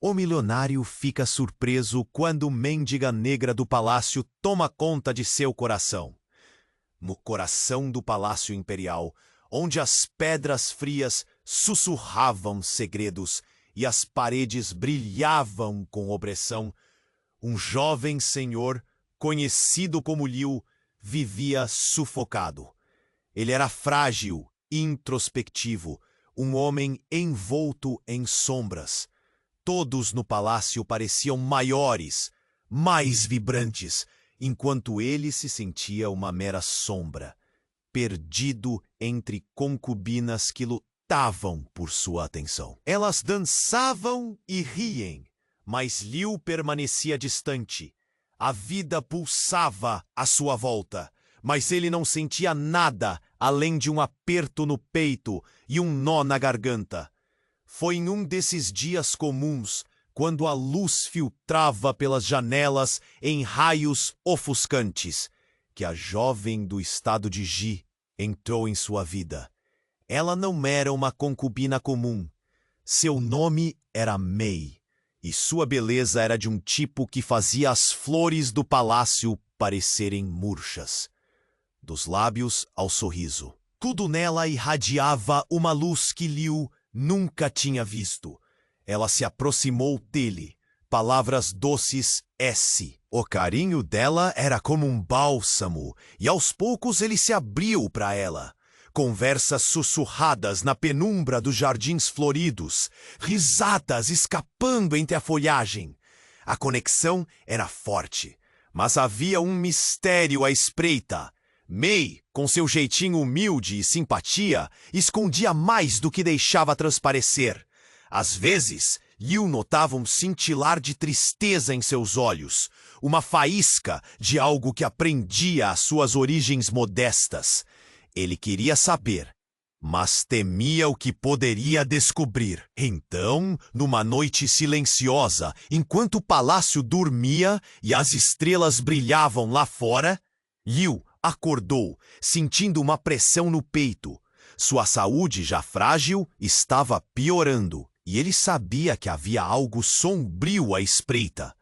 O milionário fica surpreso quando mendiga negra do palácio toma conta de seu coração. No coração do palácio imperial, onde as pedras frias sussurravam segredos e as paredes brilhavam com opressão, um jovem senhor, conhecido como Liu, vivia sufocado. Ele era frágil, introspectivo, um homem envolto em sombras. Todos no palácio pareciam maiores, mais vibrantes, enquanto ele se sentia uma mera sombra, perdido entre concubinas que lutavam por sua atenção. Elas dançavam e riem, mas Liu permanecia distante. A vida pulsava à sua volta, mas ele não sentia nada além de um aperto no peito e um nó na garganta. Foi em um desses dias comuns, quando a luz filtrava pelas janelas em raios ofuscantes, que a jovem do estado de Ji entrou em sua vida. Ela não era uma concubina comum. Seu nome era Mei, e sua beleza era de um tipo que fazia as flores do palácio parecerem murchas. Dos lábios ao sorriso, tudo nela irradiava uma luz que Liu nunca tinha visto. Ela se aproximou dele. Palavras doces S. O carinho dela era como um bálsamo, e aos poucos ele se abriu para ela. Conversas sussurradas na penumbra dos jardins floridos, risadas escapando entre a folhagem. A conexão era forte, mas havia um mistério à espreita. Mei, com seu jeitinho humilde e simpatia, escondia mais do que deixava transparecer. Às vezes, Liu notava um cintilar de tristeza em seus olhos, uma faísca de algo que aprendia às suas origens modestas. Ele queria saber, mas temia o que poderia descobrir. Então, numa noite silenciosa, enquanto o palácio dormia e as estrelas brilhavam lá fora, Liu acordou, sentindo uma pressão no peito. Sua saúde, já frágil, estava piorando, e ele sabia que havia algo sombrio à espreita.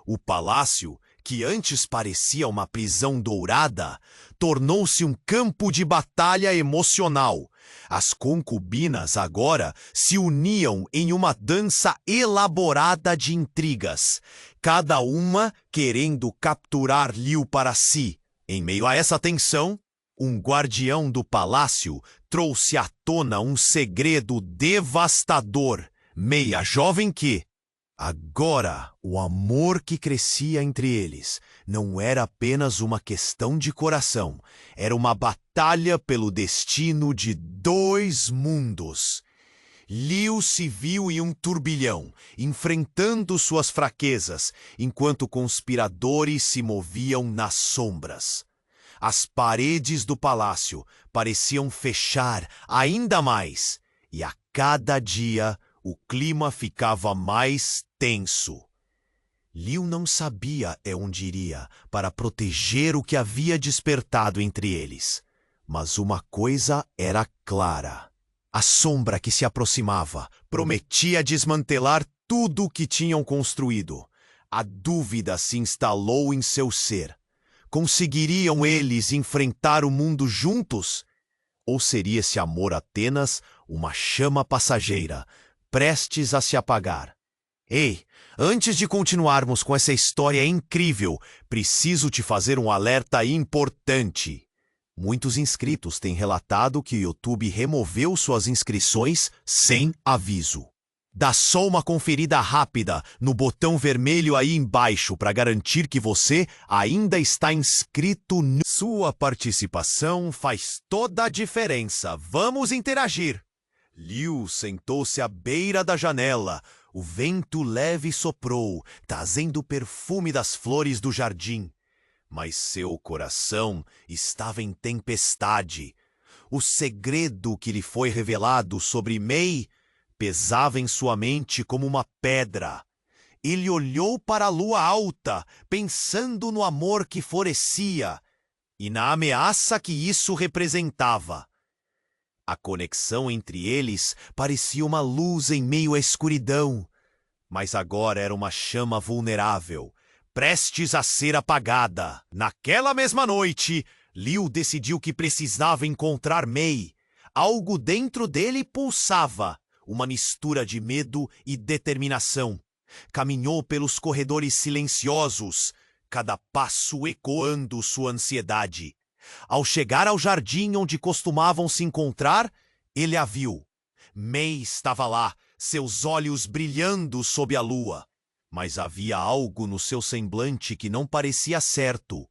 O palácio, que antes parecia uma prisão dourada, tornou-se um campo de batalha emocional. As concubinas agora se uniam em uma dança elaborada de intrigas, cada uma querendo capturar Liu para si. Em meio a essa tensão, um guardião do palácio trouxe à tona um segredo devastador. Meia jovem que, agora, o amor que crescia entre eles não era apenas uma questão de coração, era uma batalha pelo destino de dois mundos. Liu se viu em um turbilhão, enfrentando suas fraquezas, enquanto conspiradores se moviam nas sombras. As paredes do palácio pareciam fechar ainda mais, e a cada dia o clima ficava mais tenso. Liu não sabia onde iria para proteger o que havia despertado entre eles. Mas uma coisa era clara. A sombra que se aproximava prometia desmantelar tudo o que tinham construído. A dúvida se instalou em seu ser. Conseguiriam eles enfrentar o mundo juntos? Ou seria esse amor apenas uma chama passageira, prestes a se apagar? Ei, antes de continuarmos com essa história incrível, preciso te fazer um alerta importante. Muitos inscritos têm relatado que o YouTube removeu suas inscrições sem aviso. Dá só uma conferida rápida no botão vermelho aí embaixo para garantir que você ainda está inscrito. Sua participação faz toda a diferença. Vamos interagir. Liu sentou-se à beira da janela. O vento leve soprou, trazendo o perfume das flores do jardim. Mas seu coração estava em tempestade. O segredo que lhe foi revelado sobre Mei pesava em sua mente como uma pedra. Ele olhou para a lua alta, pensando no amor que florescia e na ameaça que isso representava. A conexão entre eles parecia uma luz em meio à escuridão. Mas agora era uma chama vulnerável, prestes a ser apagada. Naquela mesma noite, Liu decidiu que precisava encontrar Mei. Algo dentro dele pulsava, uma mistura de medo e determinação. Caminhou pelos corredores silenciosos, cada passo ecoando sua ansiedade. Ao chegar ao jardim onde costumavam se encontrar, ele a viu. Mei estava lá, seus olhos brilhando sob a lua. Mas havia algo no seu semblante que não parecia certo.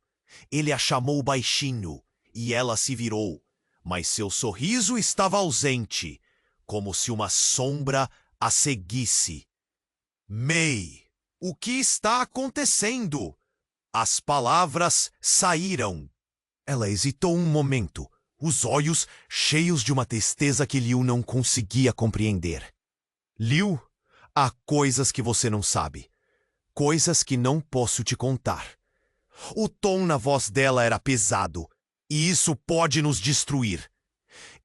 Ele a chamou baixinho, e ela se virou. Mas seu sorriso estava ausente, como se uma sombra a seguisse. Mei, o que está acontecendo? As palavras saíram. Ela hesitou um momento, os olhos cheios de uma tristeza que Liu não conseguia compreender. Liu, há coisas que você não sabe. Coisas que não posso te contar. O tom na voz dela era pesado, e isso pode nos destruir.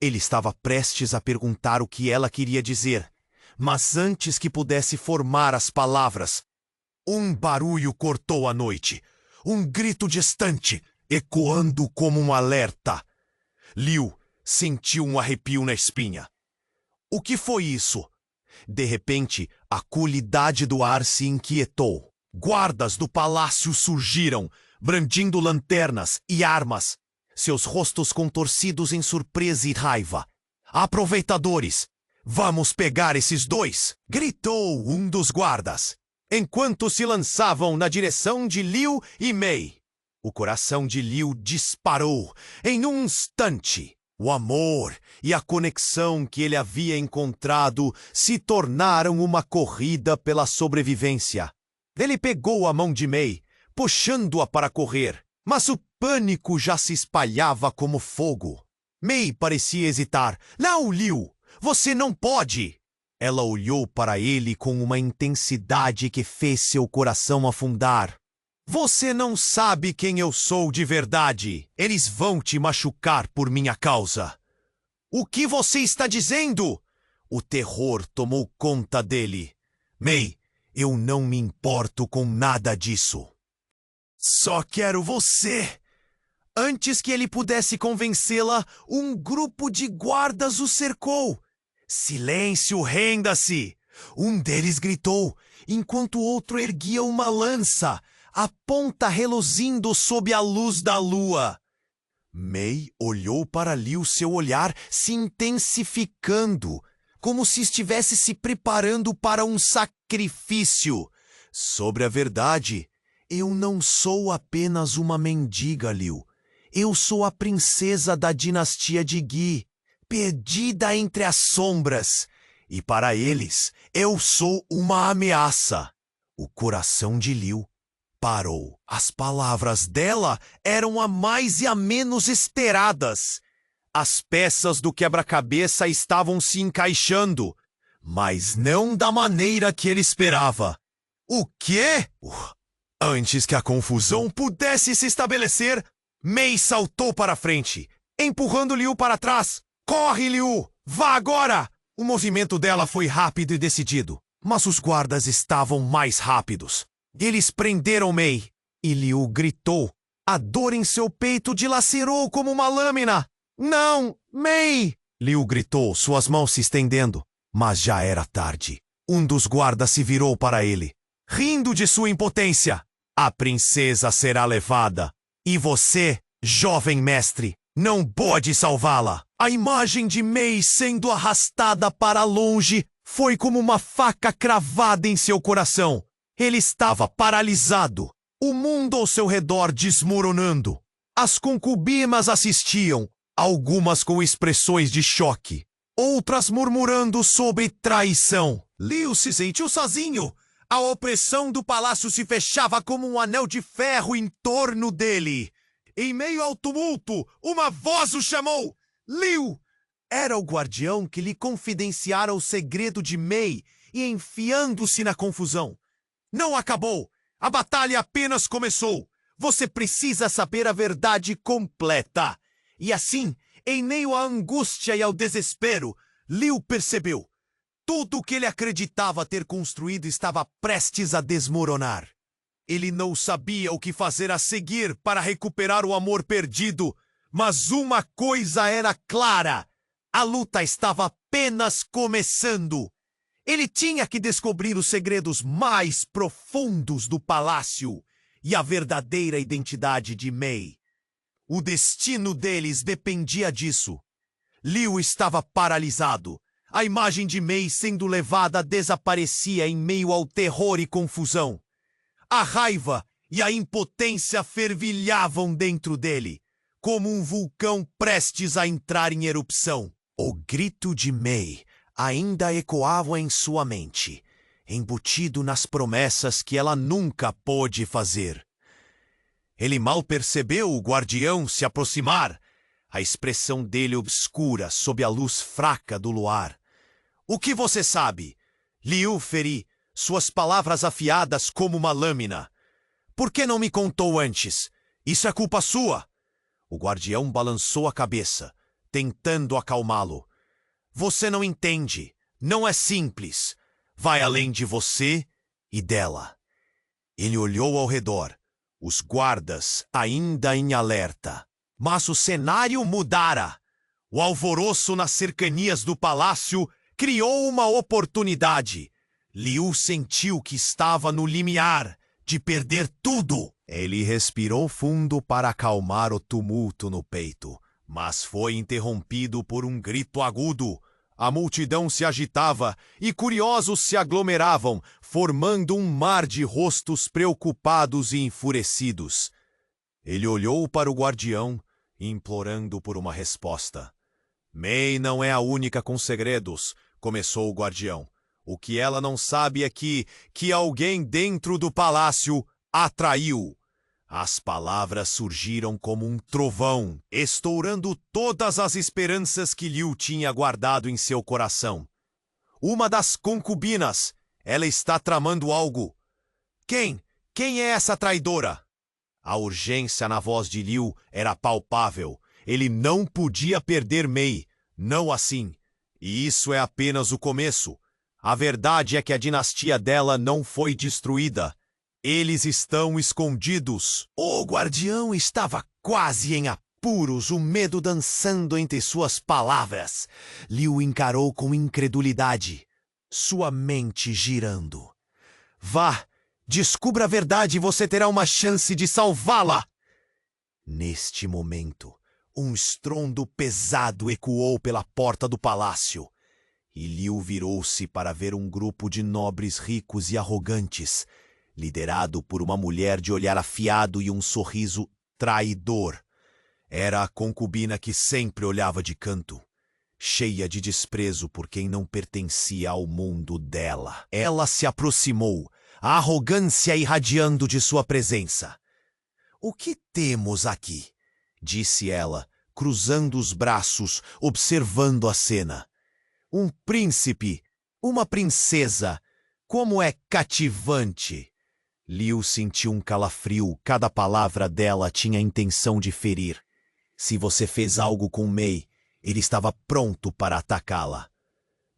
Ele estava prestes a perguntar o que ela queria dizer, mas antes que pudesse formar as palavras, um barulho cortou a noite. Um grito distante, ecoando como um alerta. Liu sentiu um arrepio na espinha. O que foi isso? De repente, a coolidade do ar se inquietou. Guardas do palácio surgiram, brandindo lanternas e armas, seus rostos contorcidos em surpresa e raiva. Aproveitadores! Vamos pegar esses dois! Gritou um dos guardas, enquanto se lançavam na direção de Liu e Mei. O coração de Liu disparou em um instante. O amor e a conexão que ele havia encontrado se tornaram uma corrida pela sobrevivência. Ele pegou a mão de Mei, puxando-a para correr, mas o pânico já se espalhava como fogo. Mei parecia hesitar. Não, Liu, você não pode! Ela olhou para ele com uma intensidade que fez seu coração afundar. Você não sabe quem eu sou de verdade. Eles vão te machucar por minha causa. O que você está dizendo? O terror tomou conta dele. Mei, eu não me importo com nada disso. Só quero você. Antes que ele pudesse convencê-la, um grupo de guardas o cercou. Silêncio, renda-se! Um deles gritou, enquanto o outro erguia uma lança, a ponta reluzindo sob a luz da lua. Mei olhou para Liu, seu olhar se intensificando, como se estivesse se preparando para um sacrifício. Sobre a verdade, eu não sou apenas uma mendiga, Liu. Eu sou a princesa da dinastia de Qi, perdida entre as sombras. E para eles, eu sou uma ameaça. O coração de Liu parou. As palavras dela eram a mais e a menos esperadas. As peças do quebra-cabeça estavam se encaixando, mas não da maneira que ele esperava. O quê? Antes que a confusão pudesse se estabelecer, Mei saltou para frente, empurrando Liu para trás. Corre, Liu! Vá agora! O movimento dela foi rápido e decidido, mas os guardas estavam mais rápidos. Eles prenderam Mei, e Liu gritou. A dor em seu peito dilacerou como uma lâmina. Não, Mei! Liu gritou, suas mãos se estendendo. Mas já era tarde. Um dos guardas se virou para ele, rindo de sua impotência. A princesa será levada, e você, jovem mestre, não pode salvá-la. A imagem de Mei sendo arrastada para longe foi como uma faca cravada em seu coração. Ele estava paralisado, o mundo ao seu redor desmoronando. As concubinas assistiam, algumas com expressões de choque, outras murmurando sobre traição. Liu se sentiu sozinho. A opressão do palácio se fechava como um anel de ferro em torno dele. Em meio ao tumulto, uma voz o chamou. Liu! Era o guardião que lhe confidenciara o segredo de Mei e enfiando-se na confusão. Não acabou! A batalha apenas começou! Você precisa saber a verdade completa! E assim, em meio à angústia e ao desespero, Liu percebeu. Tudo o que ele acreditava ter construído estava prestes a desmoronar. Ele não sabia o que fazer a seguir para recuperar o amor perdido, mas uma coisa era clara: a luta estava apenas começando. Ele tinha que descobrir os segredos mais profundos do palácio e a verdadeira identidade de Mei. O destino deles dependia disso. Liu estava paralisado. A imagem de Mei sendo levada desaparecia em meio ao terror e confusão. A raiva e a impotência fervilhavam dentro dele, como um vulcão prestes a entrar em erupção. O grito de Mei ainda ecoava em sua mente, embutido nas promessas que ela nunca pôde fazer. Ele mal percebeu o guardião se aproximar, a expressão dele obscura sob a luz fraca do luar. O que você sabe? Liu feri, suas palavras afiadas como uma lâmina. Por que não me contou antes? Isso é culpa sua. O guardião balançou a cabeça, tentando acalmá-lo. Você não entende. Não é simples. Vai além de você e dela. Ele olhou ao redor, os guardas ainda em alerta. Mas o cenário mudara. O alvoroço nas cercanias do palácio criou uma oportunidade. Liu sentiu que estava no limiar de perder tudo. Ele respirou fundo para acalmar o tumulto no peito, mas foi interrompido por um grito agudo. A multidão se agitava e curiosos se aglomeravam, formando um mar de rostos preocupados e enfurecidos. Ele olhou para o guardião, implorando por uma resposta. Mei não é a única com segredos, começou o guardião. O que ela não sabe é que alguém dentro do palácio a traiu. As palavras surgiram como um trovão, estourando todas as esperanças que Liu tinha guardado em seu coração. Uma das concubinas, ela está tramando algo. Quem? Quem é essa traidora? A urgência na voz de Liu era palpável. Ele não podia perder Mei, não assim. E isso é apenas o começo. A verdade é que a dinastia dela não foi destruída. Eles estão escondidos. O guardião estava quase em apuros, o medo dançando entre suas palavras. Liu encarou com incredulidade, sua mente girando. Vá, descubra a verdade e você terá uma chance de salvá-la. Neste momento, um estrondo pesado ecoou pela porta do palácio. E Liu virou-se para ver um grupo de nobres ricos e arrogantes, liderado por uma mulher de olhar afiado e um sorriso traidor. Era a concubina que sempre olhava de canto, cheia de desprezo por quem não pertencia ao mundo dela. Ela se aproximou, a arrogância irradiando de sua presença. O que temos aqui? Disse ela, cruzando os braços, observando a cena. Um príncipe, uma princesa, como é cativante! Liu sentiu um calafrio, cada palavra dela tinha a intenção de ferir. Se você fez algo com Mei, ele estava pronto para atacá-la.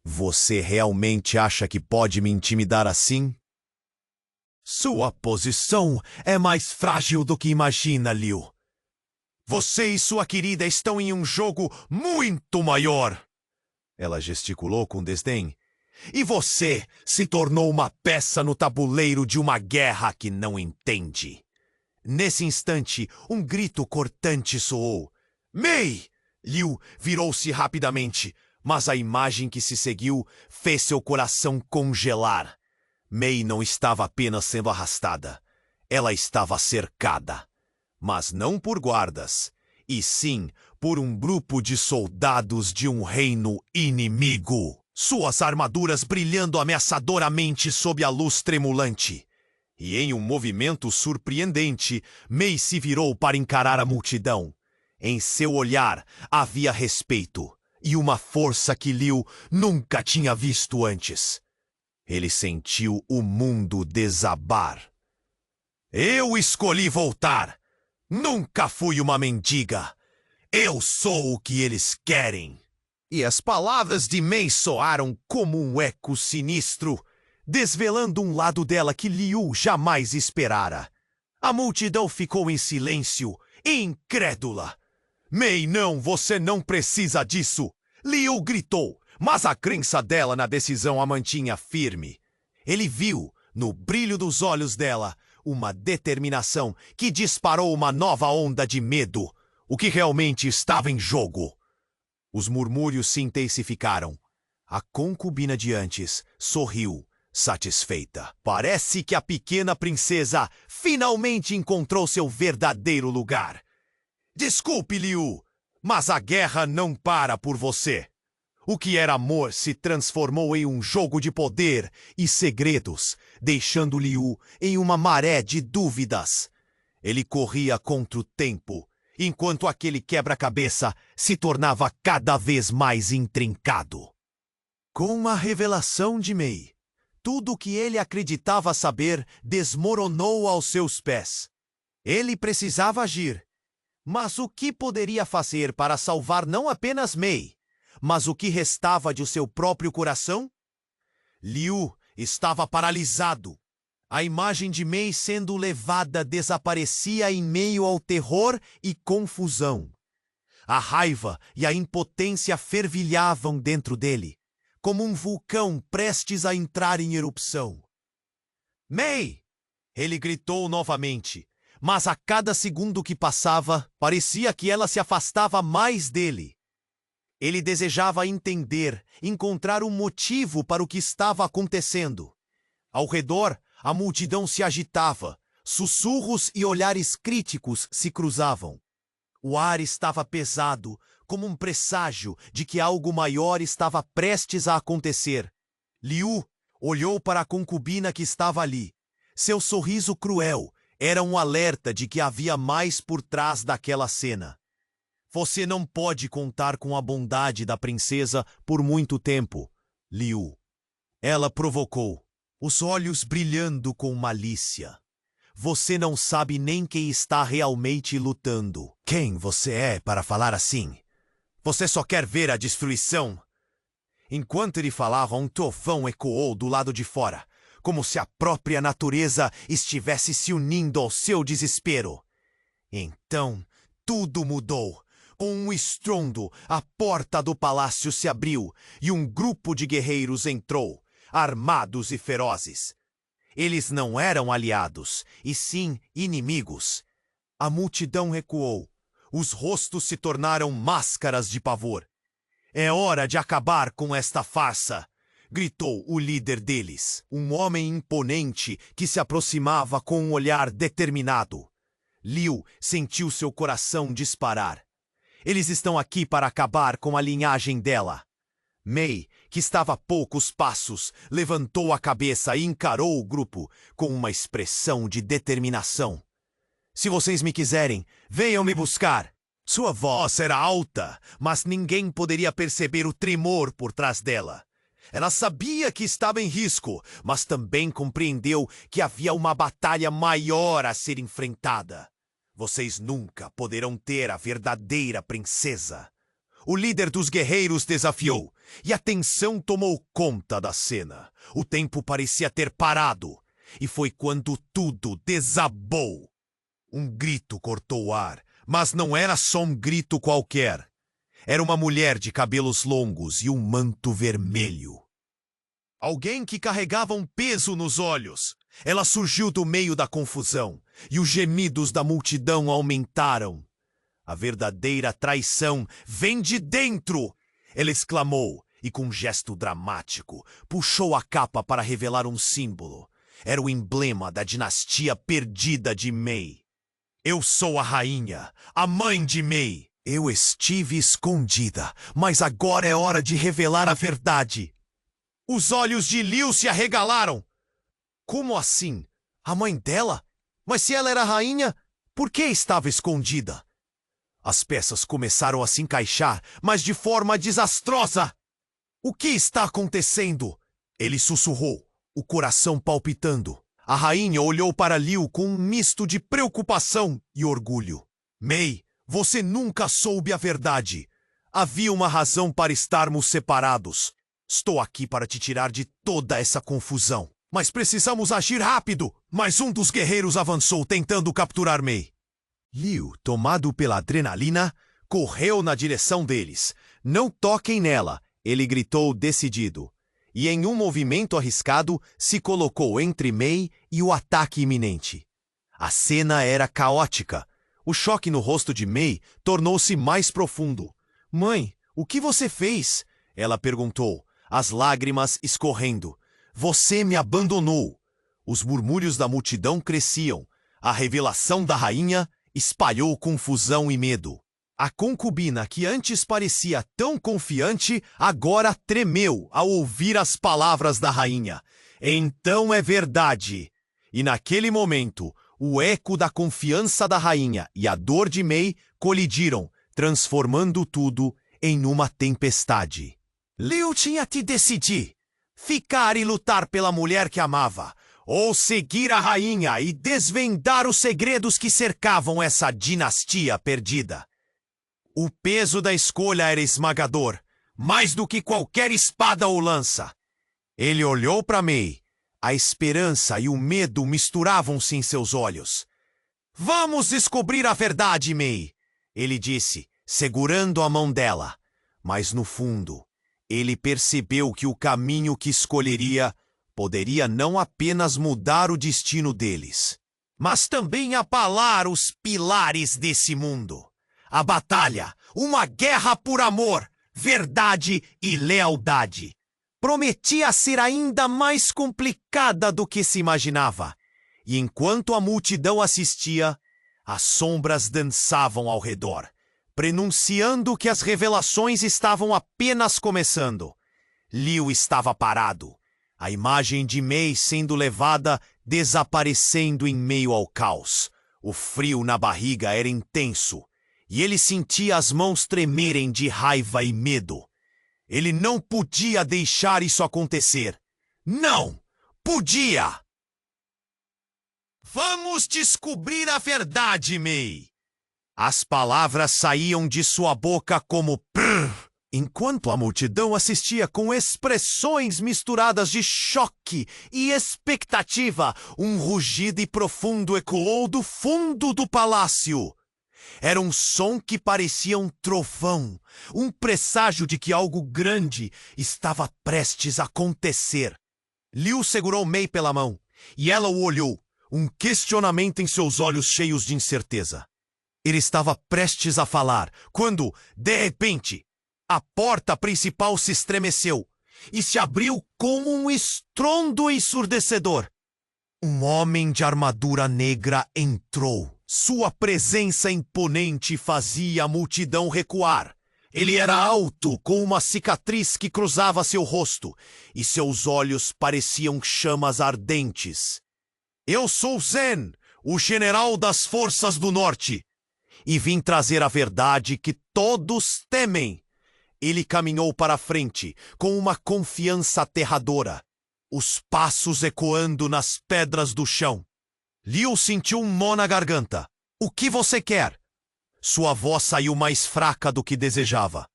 Você realmente acha que pode me intimidar assim? Sua posição é mais frágil do que imagina, Liu. Você e sua querida estão em um jogo muito maior. Ela gesticulou com desdém. E você se tornou uma peça no tabuleiro de uma guerra que não entende. Nesse instante, um grito cortante soou. Mei! Liu virou-se rapidamente, mas a imagem que se seguiu fez seu coração congelar. Mei não estava apenas sendo arrastada. Ela estava cercada. Mas não por guardas, e sim por um grupo de soldados de um reino inimigo. Suas armaduras brilhando ameaçadoramente sob a luz tremulante. E em um movimento surpreendente, Mei se virou para encarar a multidão. Em seu olhar havia respeito e uma força que Liu nunca tinha visto antes. Ele sentiu o mundo desabar. Eu escolhi voltar. Nunca fui uma mendiga. Eu sou o que eles querem. E as palavras de Mei soaram como um eco sinistro, desvelando um lado dela que Liu jamais esperara. A multidão ficou em silêncio, incrédula. Mei, não, você não precisa disso! Liu gritou, mas a crença dela na decisão a mantinha firme. Ele viu, no brilho dos olhos dela, uma determinação que disparou uma nova onda de medo, o que realmente estava em jogo. Os murmúrios se intensificaram. A concubina de antes sorriu, satisfeita. Parece que a pequena princesa finalmente encontrou seu verdadeiro lugar. Desculpe, Liu, mas a guerra não para por você. O que era amor se transformou em um jogo de poder e segredos, deixando Liu em uma maré de dúvidas. Ele corria contra o tempo, enquanto aquele quebra-cabeça se tornava cada vez mais intrincado. Com a revelação de Mei, tudo o que ele acreditava saber desmoronou aos seus pés. Ele precisava agir. Mas o que poderia fazer para salvar não apenas Mei, mas o que restava de seu próprio coração? Liu estava paralisado. A imagem de Mei sendo levada desaparecia em meio ao terror e confusão. A raiva e a impotência fervilhavam dentro dele, como um vulcão prestes a entrar em erupção. Mei! Ele gritou novamente, mas a cada segundo que passava, parecia que ela se afastava mais dele. Ele desejava entender, encontrar um motivo para o que estava acontecendo. Ao redor, a multidão se agitava, sussurros e olhares críticos se cruzavam. O ar estava pesado, como um presságio de que algo maior estava prestes a acontecer. Liu olhou para a concubina que estava ali. Seu sorriso cruel era um alerta de que havia mais por trás daquela cena. Você não pode contar com a bondade da princesa por muito tempo, Liu. Ela provocou, os olhos brilhando com malícia. Você não sabe nem quem está realmente lutando. Quem você é para falar assim? Você só quer ver a destruição? Enquanto ele falava, um trovão ecoou do lado de fora, como se a própria natureza estivesse se unindo ao seu desespero. Então, tudo mudou. Com um estrondo, a porta do palácio se abriu e um grupo de guerreiros entrou, armados e ferozes. Eles não eram aliados, e sim inimigos. A multidão recuou. Os rostos se tornaram máscaras de pavor. É hora de acabar com esta farsa, gritou o líder deles, um homem imponente que se aproximava com um olhar determinado. Liu sentiu seu coração disparar. Eles estão aqui para acabar com a linhagem dela. Mei, que estava a poucos passos, levantou a cabeça e encarou o grupo com uma expressão de determinação. Se vocês me quiserem, venham me buscar. Sua voz era alta, mas ninguém poderia perceber o tremor por trás dela. Ela sabia que estava em risco, mas também compreendeu que havia uma batalha maior a ser enfrentada. Vocês nunca poderão ter a verdadeira princesa. O líder dos guerreiros desafiou, e a tensão tomou conta da cena. O tempo parecia ter parado, e foi quando tudo desabou. Um grito cortou o ar, mas não era só um grito qualquer. Era uma mulher de cabelos longos e um manto vermelho. Alguém que carregava um peso nos olhos. Ela surgiu do meio da confusão, e os gemidos da multidão aumentaram. A verdadeira traição vem de dentro! Ela exclamou, e com um gesto dramático, puxou a capa para revelar um símbolo. Era o emblema da dinastia perdida de Mei. Eu sou a rainha, a mãe de Mei. Eu estive escondida, mas agora é hora de revelar a verdade. Os olhos de Liu se arregalaram. Como assim? A mãe dela? Mas se ela era rainha, por que estava escondida? As peças começaram a se encaixar, mas de forma desastrosa. O que está acontecendo? Ele sussurrou, o coração palpitando. A rainha olhou para Liu com um misto de preocupação e orgulho. Mei, você nunca soube a verdade. Havia uma razão para estarmos separados. Estou aqui para te tirar de toda essa confusão. Mas precisamos agir rápido! Mas um dos guerreiros avançou tentando capturar Mei. Liu, tomado pela adrenalina, correu na direção deles. Não toquem nela, ele gritou decidido. E em um movimento arriscado, se colocou entre Mei e o ataque iminente. A cena era caótica. O choque no rosto de Mei tornou-se mais profundo. Mãe, o que você fez? Ela perguntou, as lágrimas escorrendo. Você me abandonou. Os murmúrios da multidão cresciam. A revelação da rainha espalhou confusão e medo. A concubina, que antes parecia tão confiante, agora tremeu ao ouvir as palavras da rainha. Então é verdade. E naquele momento, o eco da confiança da rainha e a dor de Mei colidiram, transformando tudo em uma tempestade. Liu tinha que decidir. Ficar e lutar pela mulher que amava, ou seguir a rainha e desvendar os segredos que cercavam essa dinastia perdida. O peso da escolha era esmagador, mais do que qualquer espada ou lança. Ele olhou para Mei. A esperança e o medo misturavam-se em seus olhos. Vamos descobrir a verdade, Mei, ele disse, segurando a mão dela. Mas no fundo, ele percebeu que o caminho que escolheria poderia não apenas mudar o destino deles, mas também abalar os pilares desse mundo. A batalha, uma guerra por amor, verdade e lealdade, prometia ser ainda mais complicada do que se imaginava. E enquanto a multidão assistia, as sombras dançavam ao redor, prenunciando que as revelações estavam apenas começando. Liu estava parado, a imagem de Mei sendo levada desaparecendo em meio ao caos. O frio na barriga era intenso, e ele sentia as mãos tremerem de raiva e medo. Ele não podia deixar isso acontecer. Não! Podia! Vamos descobrir a verdade, Mei! As palavras saíam de sua boca como prrr, enquanto a multidão assistia com expressões misturadas de choque e expectativa. Um rugido profundo ecoou do fundo do palácio. Era um som que parecia um trovão, um presságio de que algo grande estava prestes a acontecer. Liu segurou Mei pela mão, e ela o olhou, um questionamento em seus olhos cheios de incerteza. Ele estava prestes a falar, quando, de repente, a porta principal se estremeceu e se abriu com um estrondo ensurdecedor. Um homem de armadura negra entrou. Sua presença imponente fazia a multidão recuar. Ele era alto, com uma cicatriz que cruzava seu rosto, e seus olhos pareciam chamas ardentes. Eu sou Zen, o general das forças do norte, e vim trazer a verdade que todos temem. Ele caminhou para a frente, com uma confiança aterradora, os passos ecoando nas pedras do chão. Liu sentiu um nó na garganta. O que você quer? Sua voz saiu mais fraca do que desejava.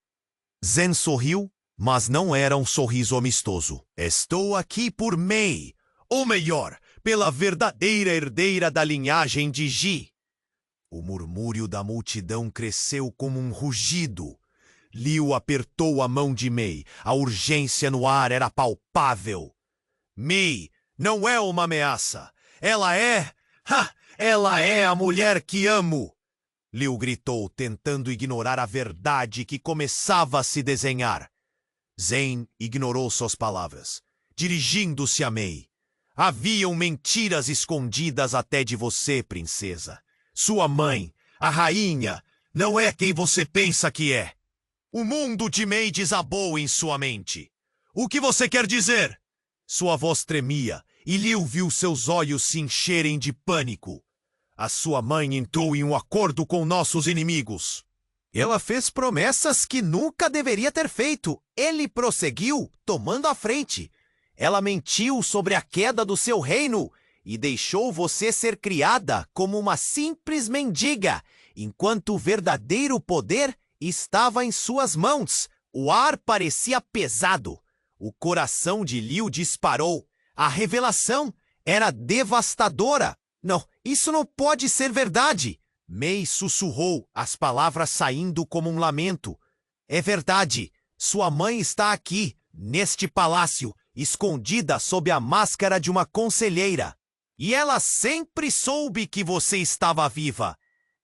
Zen sorriu, mas não era um sorriso amistoso. Estou aqui por Mei, ou melhor, pela verdadeira herdeira da linhagem de Ji. O murmúrio da multidão cresceu como um rugido. Liu apertou a mão de Mei. A urgência no ar era palpável. Mei não é uma ameaça. Ela é... ela é a mulher que amo! Liu gritou, tentando ignorar a verdade que começava a se desenhar. Zen ignorou suas palavras, dirigindo-se a Mei. Haviam mentiras escondidas até de você, princesa. Sua mãe, a rainha, não é quem você pensa que é. O mundo de Mei desabou em sua mente. O que você quer dizer? Sua voz tremia, e Liu viu seus olhos se encherem de pânico. A sua mãe entrou em um acordo com nossos inimigos. Ela fez promessas que nunca deveria ter feito. Ele prosseguiu, tomando a frente. Ela mentiu sobre a queda do seu reino e deixou você ser criada como uma simples mendiga, enquanto o verdadeiro poder estava em suas mãos. O ar parecia pesado. O coração de Liu disparou. A revelação era devastadora. Não, isso não pode ser verdade. Mei sussurrou, as palavras saindo como um lamento. É verdade. Sua mãe está aqui, neste palácio, escondida sob a máscara de uma conselheira. E ela sempre soube que você estava viva.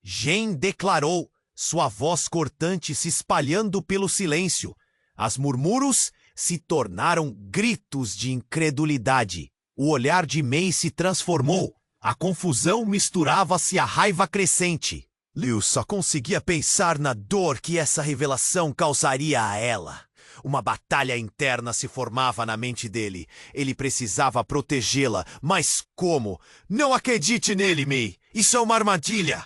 Zhen declarou, sua voz cortante se espalhando pelo silêncio. As murmúrios se tornaram gritos de incredulidade. O olhar de Mei se transformou. A confusão misturava-se à raiva crescente. Liu só conseguia pensar na dor que essa revelação causaria a ela. Uma batalha interna se formava na mente dele. Ele precisava protegê-la, mas como? Não acredite nele, Mei! Isso é uma armadilha!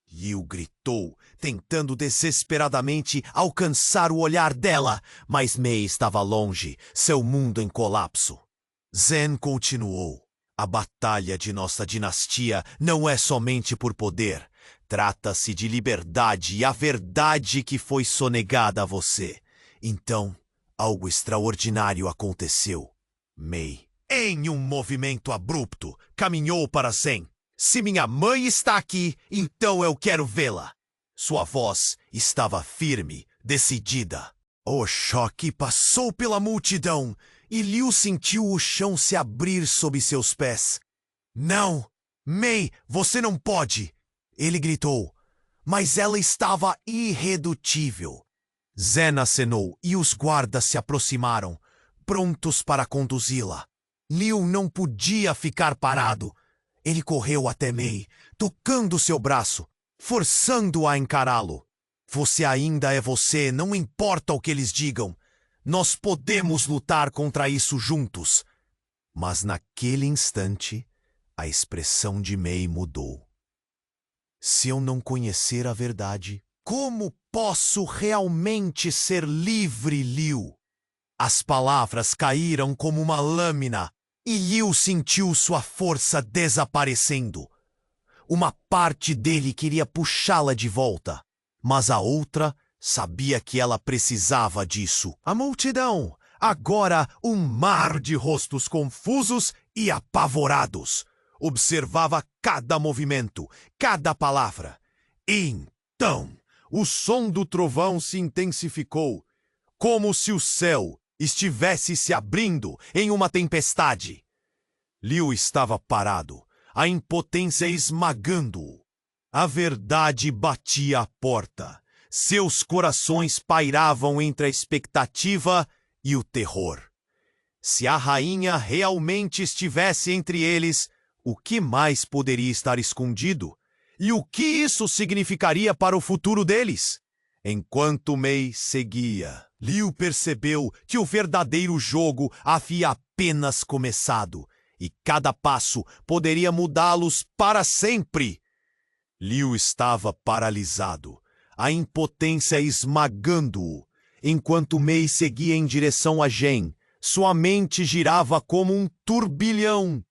Liu gritou, tentando desesperadamente alcançar o olhar dela, mas Mei estava longe, seu mundo em colapso. Zhen continuou. A batalha de nossa dinastia não é somente por poder. Trata-se de liberdade e a verdade que foi sonegada a você. Então, algo extraordinário aconteceu. Mei, em um movimento abrupto, caminhou para Zhen. Se minha mãe está aqui, então eu quero vê-la. Sua voz estava firme, decidida. O choque passou pela multidão e Liu sentiu o chão se abrir sob seus pés. Não! Mei, você não pode! Ele gritou. Mas ela estava irredutível. Zhen acenou e os guardas se aproximaram, prontos para conduzi-la. Liu não podia ficar parado. Ele correu até Mei, tocando seu braço, forçando-a a encará-lo. Você ainda é você, não importa o que eles digam. Nós podemos lutar contra isso juntos. Mas naquele instante, a expressão de Mei mudou. Se eu não conhecer a verdade, como posso realmente ser livre, Liu? As palavras caíram como uma lâmina e Liu sentiu sua força desaparecendo. Uma parte dele queria puxá-la de volta, mas a outra sabia que ela precisava disso. A multidão, agora um mar de rostos confusos e apavorados, observava cada movimento, cada palavra. Então, o som do trovão se intensificou, como se o céu estivesse se abrindo em uma tempestade. Liu estava parado, a impotência esmagando-o. A verdade batia à porta. Seus corações pairavam entre a expectativa e o terror. Se a rainha realmente estivesse entre eles, o que mais poderia estar escondido? E o que isso significaria para o futuro deles? Enquanto Mei seguia, Liu percebeu que o verdadeiro jogo havia apenas começado, e cada passo poderia mudá-los para sempre. Liu estava paralisado, a impotência esmagando-o. Enquanto Mei seguia em direção a Zhen, sua mente girava como um turbilhão.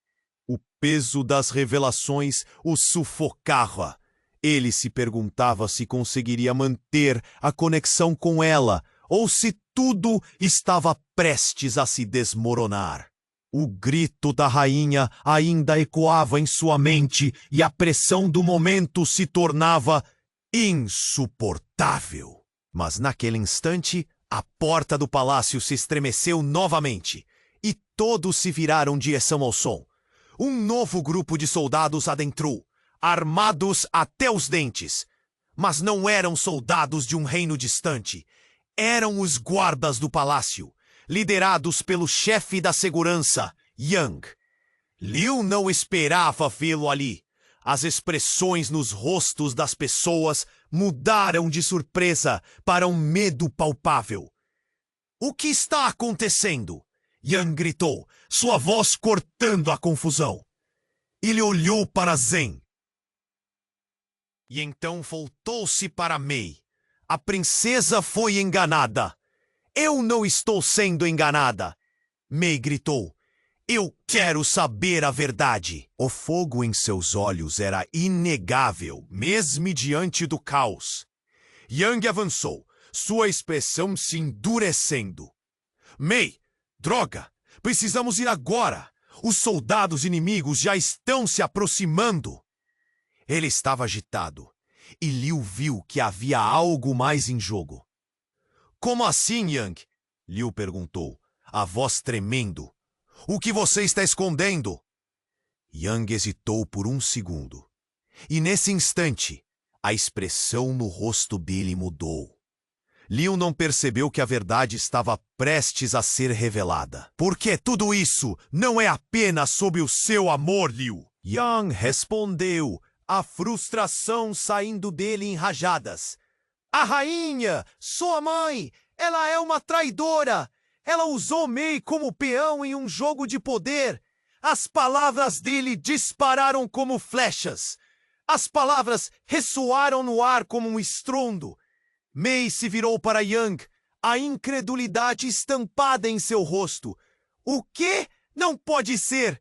O peso das revelações o sufocava. Ele se perguntava se conseguiria manter a conexão com ela ou se tudo estava prestes a se desmoronar. O grito da rainha ainda ecoava em sua mente e a pressão do momento se tornava insuportável. Mas naquele instante, a porta do palácio se estremeceu novamente e todos se viraram em direção ao som. Um novo grupo de soldados adentrou, armados até os dentes. Mas não eram soldados de um reino distante. Eram os guardas do palácio, liderados pelo chefe da segurança, Yang. Liu não esperava vê-lo ali. As expressões nos rostos das pessoas mudaram de surpresa para um medo palpável. O que está acontecendo? Yang gritou, sua voz cortando a confusão. Ele olhou para Zhen. E então voltou-se para Mei. A princesa foi enganada. Eu não estou sendo enganada. Mei gritou. Eu quero saber a verdade. O fogo em seus olhos era inegável, mesmo diante do caos. Yang avançou, sua expressão se endurecendo. Mei, droga! Precisamos ir agora! Os soldados inimigos já estão se aproximando! Ele estava agitado, e Liu viu que havia algo mais em jogo. Como assim, Yang? Liu perguntou, a voz tremendo. O que você está escondendo? Yang hesitou por um segundo. E nesse instante, a expressão no rosto dele mudou. Liu não percebeu que a verdade estava prestes a ser revelada. Porque tudo isso não é apenas sobre o seu amor, Liu. Yang respondeu, a frustração saindo dele em rajadas. A rainha, sua mãe, ela é uma traidora. Ela usou Mei como peão em um jogo de poder. As palavras dele dispararam como flechas. As palavras ressoaram no ar como um estrondo. Mei se virou para Yang, a incredulidade estampada em seu rosto. O quê? Não pode ser!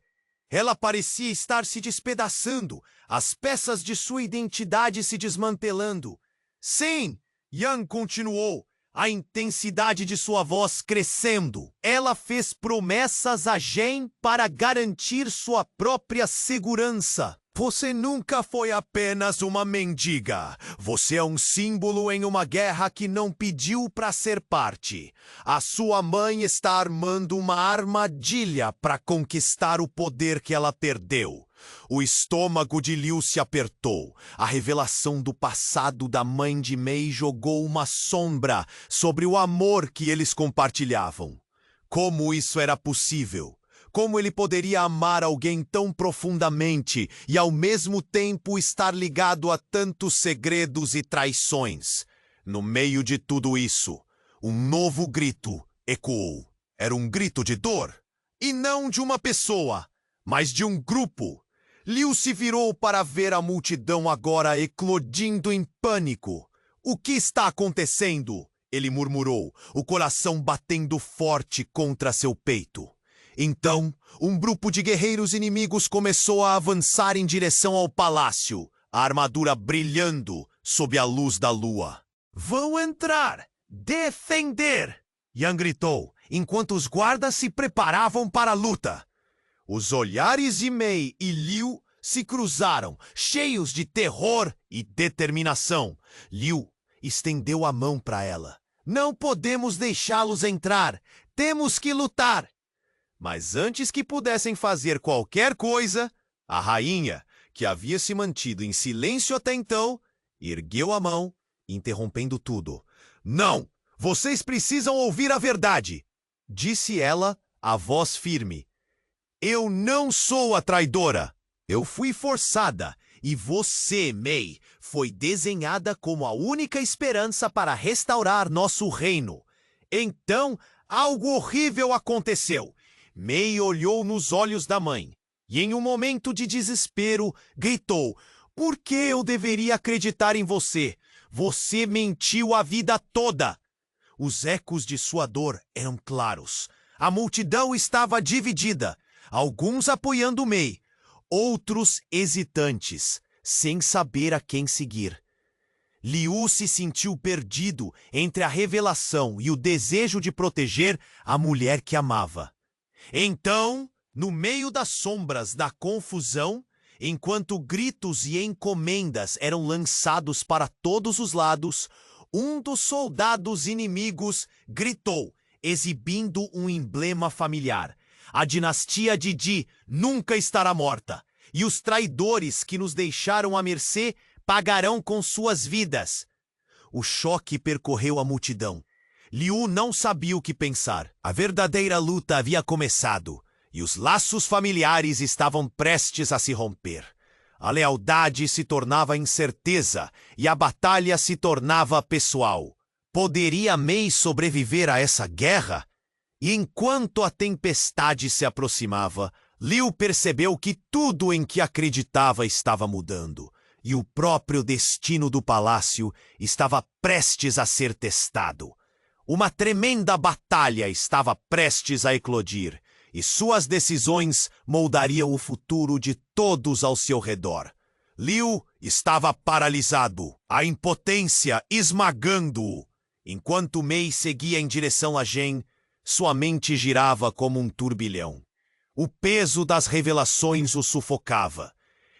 Ela parecia estar se despedaçando, as peças de sua identidade se desmantelando. Sim! Yang continuou, a intensidade de sua voz crescendo. Ela fez promessas a Gen para garantir sua própria segurança. Você nunca foi apenas uma mendiga. Você é um símbolo em uma guerra que não pediu para ser parte. A sua mãe está armando uma armadilha para conquistar o poder que ela perdeu. O estômago de Liu se apertou. A revelação do passado da mãe de Mei jogou uma sombra sobre o amor que eles compartilhavam. Como isso era possível? Como ele poderia amar alguém tão profundamente e ao mesmo tempo estar ligado a tantos segredos e traições? No meio de tudo isso, um novo grito ecoou. Era um grito de dor, e não de uma pessoa, mas de um grupo. Liu se virou para ver a multidão agora eclodindo em pânico. O que está acontecendo? Ele murmurou, o coração batendo forte contra seu peito. Então, um grupo de guerreiros inimigos começou a avançar em direção ao palácio, a armadura brilhando sob a luz da lua. Vão entrar! Defender! Yang gritou, enquanto os guardas se preparavam para a luta. Os olhares de Mei e Liu se cruzaram, cheios de terror e determinação. Liu estendeu a mão para ela. Não podemos deixá-los entrar! Temos que lutar! Mas antes que pudessem fazer qualquer coisa, a rainha, que havia se mantido em silêncio até então, ergueu a mão, interrompendo tudo. Não! Vocês precisam ouvir a verdade! Disse ela, a voz firme. Eu não sou a traidora! Eu fui forçada, e você, Mei, foi desenhada como a única esperança para restaurar nosso reino. Então, algo horrível aconteceu. Mei olhou nos olhos da mãe e, em um momento de desespero, gritou: Por que eu deveria acreditar em você? Você mentiu a vida toda! Os ecos de sua dor eram claros. A multidão estava dividida, alguns apoiando Mei, outros hesitantes, sem saber a quem seguir. Liu se sentiu perdido entre a revelação e o desejo de proteger a mulher que amava. Então, no meio das sombras da confusão, enquanto gritos e encomendas eram lançados para todos os lados, um dos soldados inimigos gritou, exibindo um emblema familiar. A dinastia de Di nunca estará morta, e os traidores que nos deixaram à mercê pagarão com suas vidas. O choque percorreu a multidão. Liu não sabia o que pensar. A verdadeira luta havia começado, e os laços familiares estavam prestes a se romper. A lealdade se tornava incerteza, e a batalha se tornava pessoal. Poderia Mei sobreviver a essa guerra? E enquanto a tempestade se aproximava, Liu percebeu que tudo em que acreditava estava mudando, e o próprio destino do palácio estava prestes a ser testado. Uma tremenda batalha estava prestes a eclodir, e suas decisões moldariam o futuro de todos ao seu redor. Liu estava paralisado, a impotência esmagando-o. Enquanto Mei seguia em direção a Gen, sua mente girava como um turbilhão. O peso das revelações o sufocava.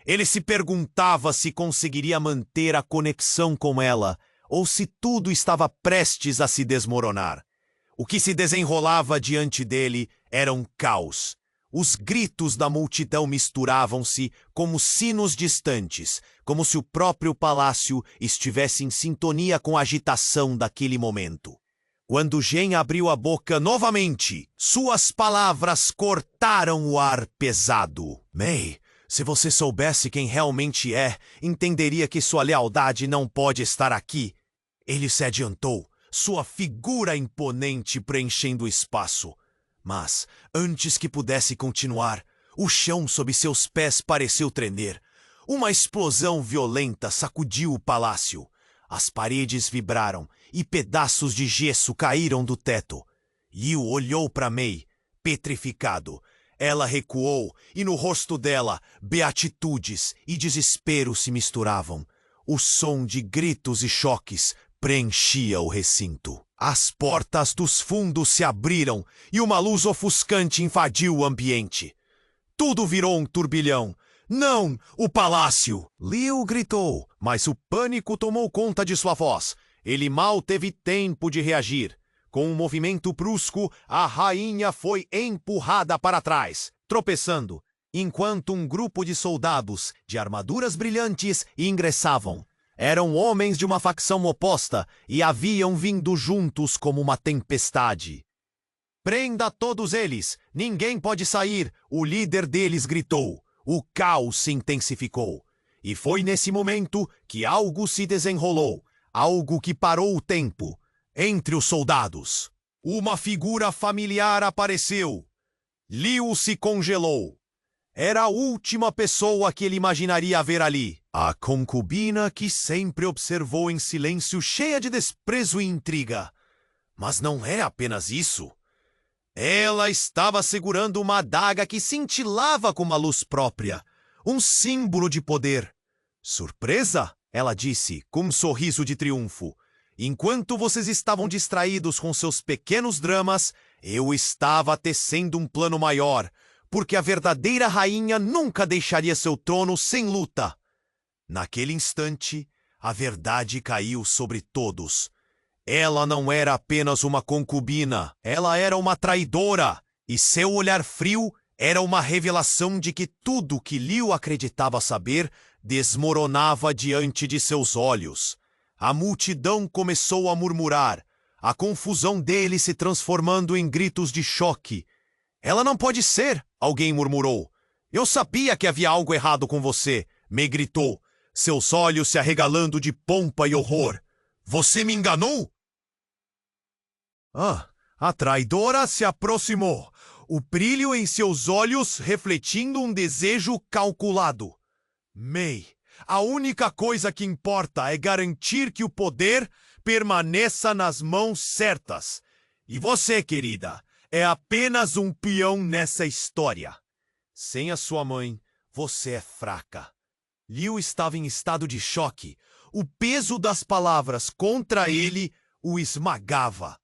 Ele se perguntava se conseguiria manter a conexão com ela ou se tudo estava prestes a se desmoronar. O que se desenrolava diante dele era um caos. Os gritos da multidão misturavam-se como sinos distantes, como se o próprio palácio estivesse em sintonia com a agitação daquele momento. Quando Gen abriu a boca novamente, suas palavras cortaram o ar pesado. Mei, se você soubesse quem realmente é, entenderia que sua lealdade não pode estar aqui. Ele se adiantou, sua figura imponente preenchendo o espaço. Mas, antes que pudesse continuar, o chão sob seus pés pareceu tremer. Uma explosão violenta sacudiu o palácio. As paredes vibraram e pedaços de gesso caíram do teto. Liu olhou para Mei, petrificado. Ela recuou e no rosto dela, beatitudes e desespero se misturavam. O som de gritos e choques preenchia o recinto. As portas dos fundos se abriram e uma luz ofuscante invadiu o ambiente. Tudo virou um turbilhão. Não, o palácio! Liu gritou, mas o pânico tomou conta de sua voz. Ele mal teve tempo de reagir. Com um movimento brusco, a rainha foi empurrada para trás, tropeçando, enquanto um grupo de soldados de armaduras brilhantes ingressavam. Eram homens de uma facção oposta e haviam vindo juntos como uma tempestade. Prenda todos eles! Ninguém pode sair! O líder deles gritou. O caos se intensificou. E foi nesse momento que algo se desenrolou. Algo que parou o tempo. Entre os soldados, uma figura familiar apareceu. Liu se congelou. Era a última pessoa que ele imaginaria ver ali. A concubina que sempre observou em silêncio, cheia de desprezo e intriga. Mas não é apenas isso. Ela estava segurando uma adaga que cintilava com uma luz própria. Um símbolo de poder. Surpresa? Ela disse, com um sorriso de triunfo. Enquanto vocês estavam distraídos com seus pequenos dramas, eu estava tecendo um plano maior, porque a verdadeira rainha nunca deixaria seu trono sem luta. Naquele instante, a verdade caiu sobre todos. Ela não era apenas uma concubina, ela era uma traidora, e seu olhar frio era uma revelação de que tudo que Liu acreditava saber desmoronava diante de seus olhos. A multidão começou a murmurar, a confusão dele se transformando em gritos de choque. Ela não pode ser, alguém murmurou. Eu sabia que havia algo errado com você, Mei gritou, seus olhos se arregalando de pompa e horror. Você me enganou? A traidora se aproximou, o brilho em seus olhos refletindo um desejo calculado. Mei, a única coisa que importa é garantir que o poder permaneça nas mãos certas. E você, querida, é apenas um peão nessa história. Sem a sua mãe, você é fraca. Liu estava em estado de choque. O peso das palavras contra ele o esmagava.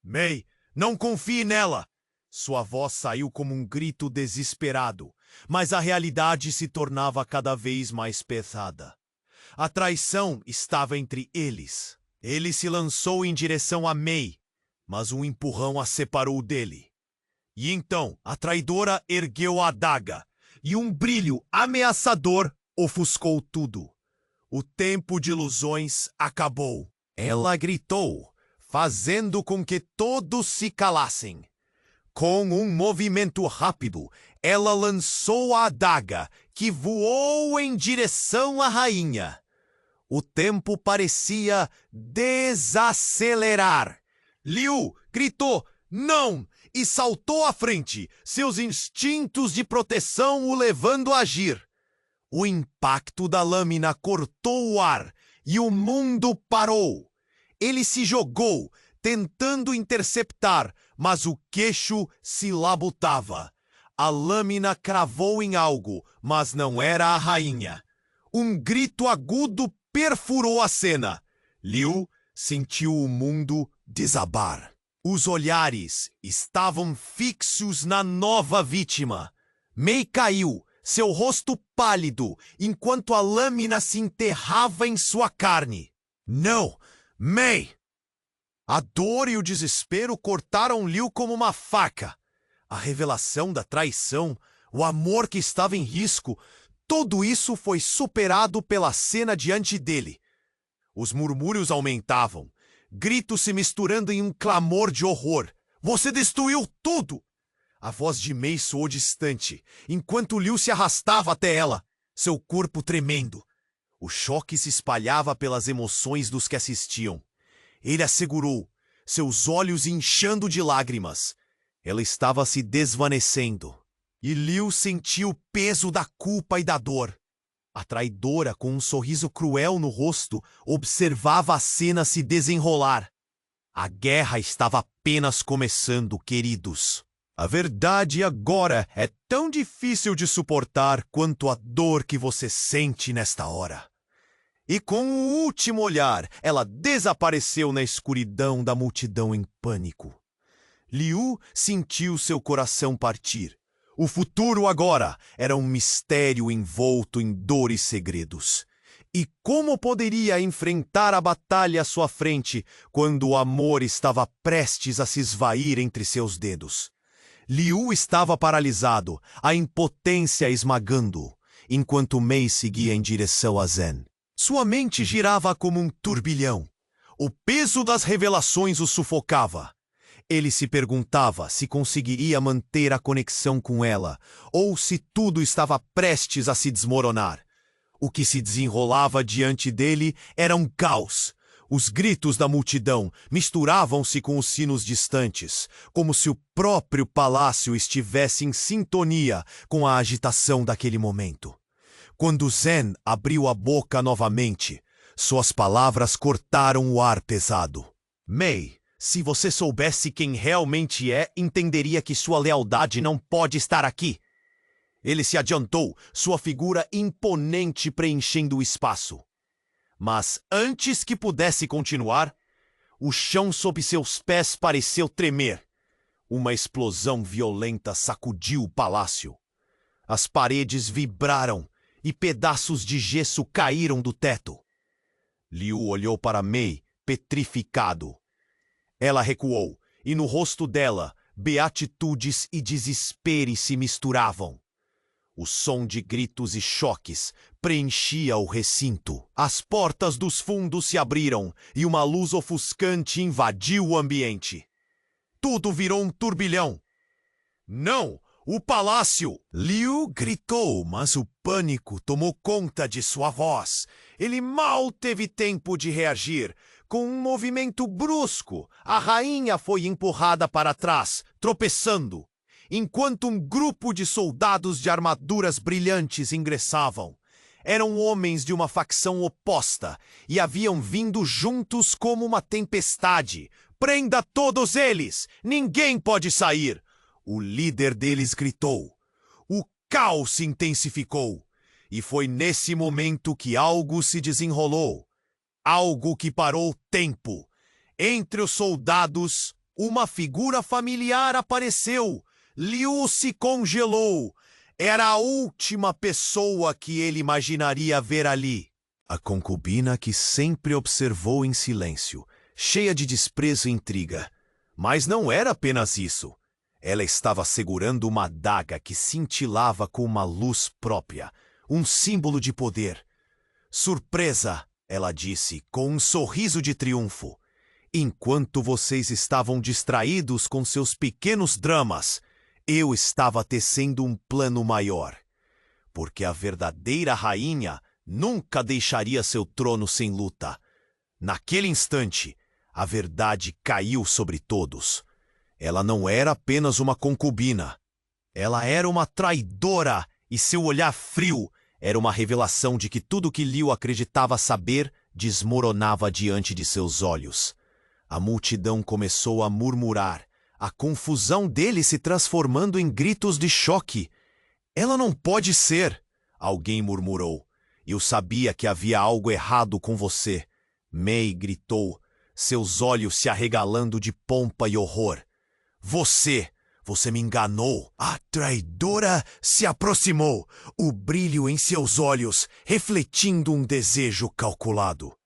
Mei, não confie nela! Sua voz saiu como um grito desesperado, mas a realidade se tornava cada vez mais pesada. A traição estava entre eles. Ele se lançou em direção a Mei, mas um empurrão a separou dele. E então a traidora ergueu a adaga, e um brilho ameaçador ofuscou tudo. O tempo de ilusões acabou. Ela gritou, fazendo com que todos se calassem. Com um movimento rápido, ela lançou a adaga, que voou em direção à rainha. O tempo parecia desacelerar. Liu gritou, não! E saltou à frente, seus instintos de proteção o levando a agir. O impacto da lâmina cortou o ar e o mundo parou. Ele se jogou, tentando interceptar, mas o queixo se labutava. A lâmina cravou em algo, mas não era a rainha. Um grito agudo perfurou a cena. Liu sentiu o mundo desabar. Os olhares estavam fixos na nova vítima. Mei caiu, seu rosto pálido, enquanto a lâmina se enterrava em sua carne. Não, Mei! A dor e o desespero cortaram Liu como uma faca. A revelação da traição, o amor que estava em risco, tudo isso foi superado pela cena diante dele. Os murmúrios aumentavam, gritos se misturando em um clamor de horror. Você destruiu tudo! A voz de Mei soou distante, enquanto Liu se arrastava até ela, seu corpo tremendo. O choque se espalhava pelas emoções dos que assistiam. Ele a segurou, seus olhos inchando de lágrimas. Ela estava se desvanecendo, e Liu sentiu o peso da culpa e da dor. A traidora, com um sorriso cruel no rosto, observava a cena se desenrolar. A guerra estava apenas começando, queridos. A verdade agora é tão difícil de suportar quanto a dor que você sente nesta hora. E com o último olhar, ela desapareceu na escuridão da multidão em pânico. Liu sentiu seu coração partir. O futuro agora era um mistério envolto em dor e segredos. E como poderia enfrentar a batalha à sua frente quando o amor estava prestes a se esvair entre seus dedos? Liu estava paralisado, a impotência esmagando-o, enquanto Mei seguia em direção a Zen. Sua mente girava como um turbilhão. O peso das revelações o sufocava. Ele se perguntava se conseguiria manter a conexão com ela, ou se tudo estava prestes a se desmoronar. O que se desenrolava diante dele era um caos. Os gritos da multidão misturavam-se com os sinos distantes, como se o próprio palácio estivesse em sintonia com a agitação daquele momento. Quando Zen abriu a boca novamente, suas palavras cortaram o ar pesado. Mei, se você soubesse quem realmente é, entenderia que sua lealdade não pode estar aqui. Ele se adiantou, sua figura imponente preenchendo o espaço. Mas antes que pudesse continuar, o chão sob seus pés pareceu tremer. Uma explosão violenta sacudiu o palácio. As paredes vibraram e pedaços de gesso caíram do teto. Liu olhou para Mei, petrificado. Ela recuou, e no rosto dela, beatitudes e desespero se misturavam. O som de gritos e choques preenchia o recinto. As portas dos fundos se abriram e uma luz ofuscante invadiu o ambiente. Tudo virou um turbilhão. Não! O palácio! Liu gritou, mas o pânico tomou conta de sua voz. Ele mal teve tempo de reagir. Com um movimento brusco, a rainha foi empurrada para trás, tropeçando, enquanto um grupo de soldados de armaduras brilhantes ingressavam. Eram homens de uma facção oposta e haviam vindo juntos como uma tempestade. Prenda todos eles! Ninguém pode sair! O líder deles gritou. O caos se intensificou. E foi nesse momento que algo se desenrolou. Algo que parou o tempo. Entre os soldados, uma figura familiar apareceu. Liu se congelou. Era a última pessoa que ele imaginaria ver ali. A concubina que sempre observou em silêncio, cheia de desprezo e intriga. Mas não era apenas isso. Ela estava segurando uma adaga que cintilava com uma luz própria, um símbolo de poder. Surpresa, ela disse, com um sorriso de triunfo. Enquanto vocês estavam distraídos com seus pequenos dramas, eu estava tecendo um plano maior. Porque a verdadeira rainha nunca deixaria seu trono sem luta. Naquele instante, a verdade caiu sobre todos. Ela não era apenas uma concubina. Ela era uma traidora e seu olhar frio era uma revelação de que tudo que Liu acreditava saber desmoronava diante de seus olhos. A multidão começou a murmurar, a confusão dele se transformando em gritos de choque. Ela não pode ser, alguém murmurou. Eu sabia que havia algo errado com você. Mei gritou. seus olhos se arregalando de pompa e horror. Você me enganou. A traidora se aproximou, o brilho em seus olhos refletindo um desejo calculado.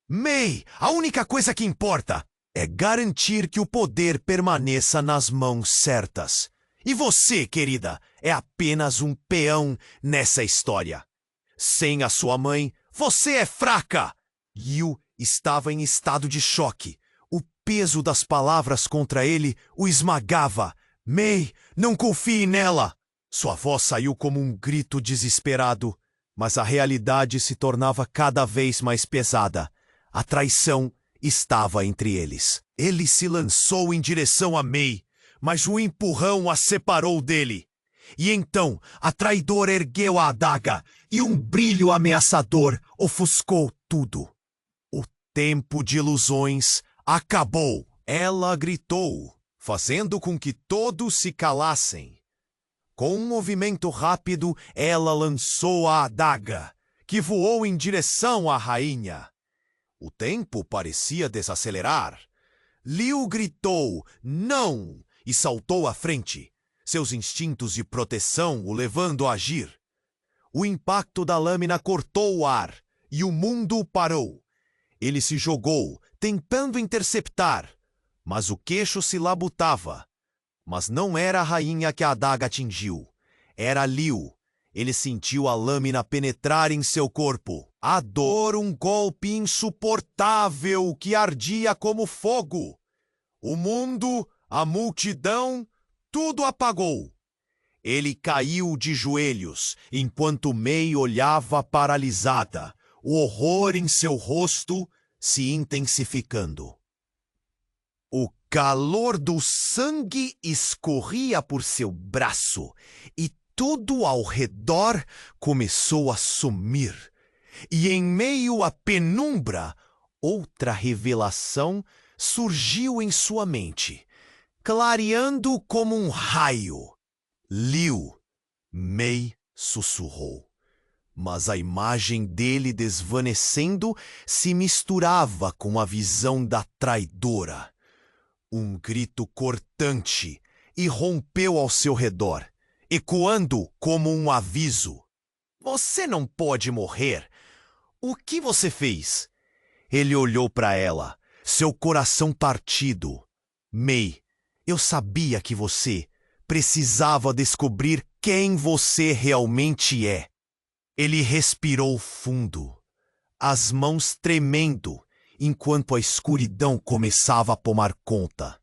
May, a única coisa que importa é garantir que o poder permaneça nas mãos certas. E você, querida, é apenas um peão nessa história. Sem a sua mãe, você é fraca! Liu estava em estado de choque. O peso das palavras contra ele o esmagava. May, não confie nela! Sua voz saiu como um grito desesperado, mas a realidade se tornava cada vez mais pesada. A traição estava entre eles. Ele se lançou em direção a May, mas o empurrão a separou dele. E então a traidora ergueu a adaga e um brilho ameaçador ofuscou tudo. O tempo de ilusões acabou. Ela gritou, fazendo com que todos se calassem. Com um movimento rápido, ela lançou a adaga, que voou em direção à rainha. O tempo parecia desacelerar. Liu gritou, não, e saltou à frente, seus instintos de proteção o levando a agir. O impacto da lâmina cortou o ar, e o mundo parou. Ele se jogou, tentando interceptar, mas o queixo se labutava. Mas não era a rainha que a adaga atingiu. Era Liu. Ele sentiu a lâmina penetrar em seu corpo. A dor, um golpe insuportável que ardia como fogo. O mundo, a multidão, tudo apagou. Ele caiu de joelhos, enquanto May olhava paralisada, o horror em seu rosto se intensificando. O calor do sangue escorria por seu braço e tudo ao redor começou a sumir. E em meio à penumbra, outra revelação surgiu em sua mente, clareando como um raio. Liu, May sussurrou. Mas a imagem dele desvanecendo se misturava com a visão da traidora. Um grito cortante irrompeu ao seu redor, ecoando como um aviso. Você não pode morrer. O que você fez? Ele olhou para ela, seu coração partido. May, eu sabia que você precisava descobrir quem você realmente é. Ele respirou fundo, as mãos tremendo, enquanto a escuridão começava a tomar conta.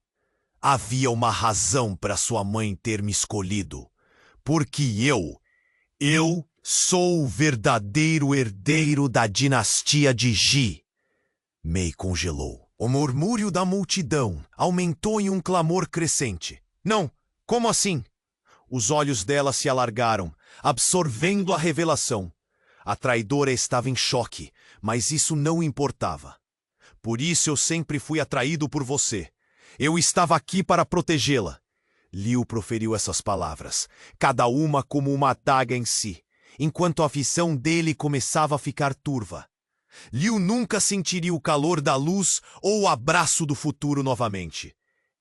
Havia uma razão para sua mãe ter me escolhido. Porque eu sou o verdadeiro herdeiro da dinastia de Ji. May congelou. O murmúrio da multidão aumentou em um clamor crescente. Não, como assim? Os olhos dela se alargaram, absorvendo a revelação. A traidora estava em choque, mas isso não importava. Por isso eu sempre fui atraído por você. Eu estava aqui para protegê-la. Liu proferiu essas palavras, cada uma como uma adaga em si, enquanto a visão dele começava a ficar turva. Liu nunca sentiria o calor da luz ou o abraço do futuro novamente.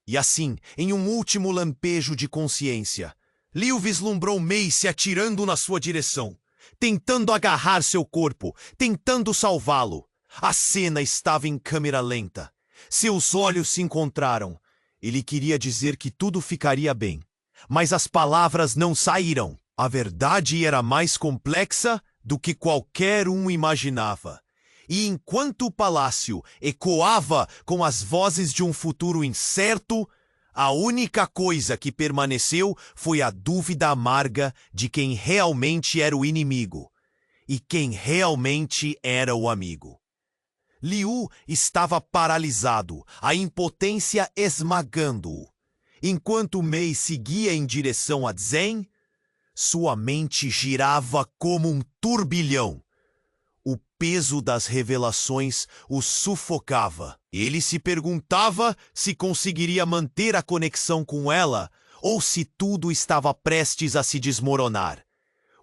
E assim, em um último lampejo de consciência, Liu vislumbrou May se atirando na sua direção, tentando agarrar seu corpo, tentando salvá-lo. A cena estava em câmera lenta. Seus olhos se encontraram. Ele queria dizer que tudo ficaria bem, mas as palavras não saíram. A verdade era mais complexa do que qualquer um imaginava. E enquanto o palácio ecoava com as vozes de um futuro incerto, a única coisa que permaneceu foi a dúvida amarga de quem realmente era o inimigo e quem realmente era o amigo. Liu estava paralisado, a impotência esmagando-o. Enquanto May seguia em direção a Zhen, sua mente girava como um turbilhão. O peso das revelações o sufocava. Ele se perguntava se conseguiria manter a conexão com ela ou se tudo estava prestes a se desmoronar.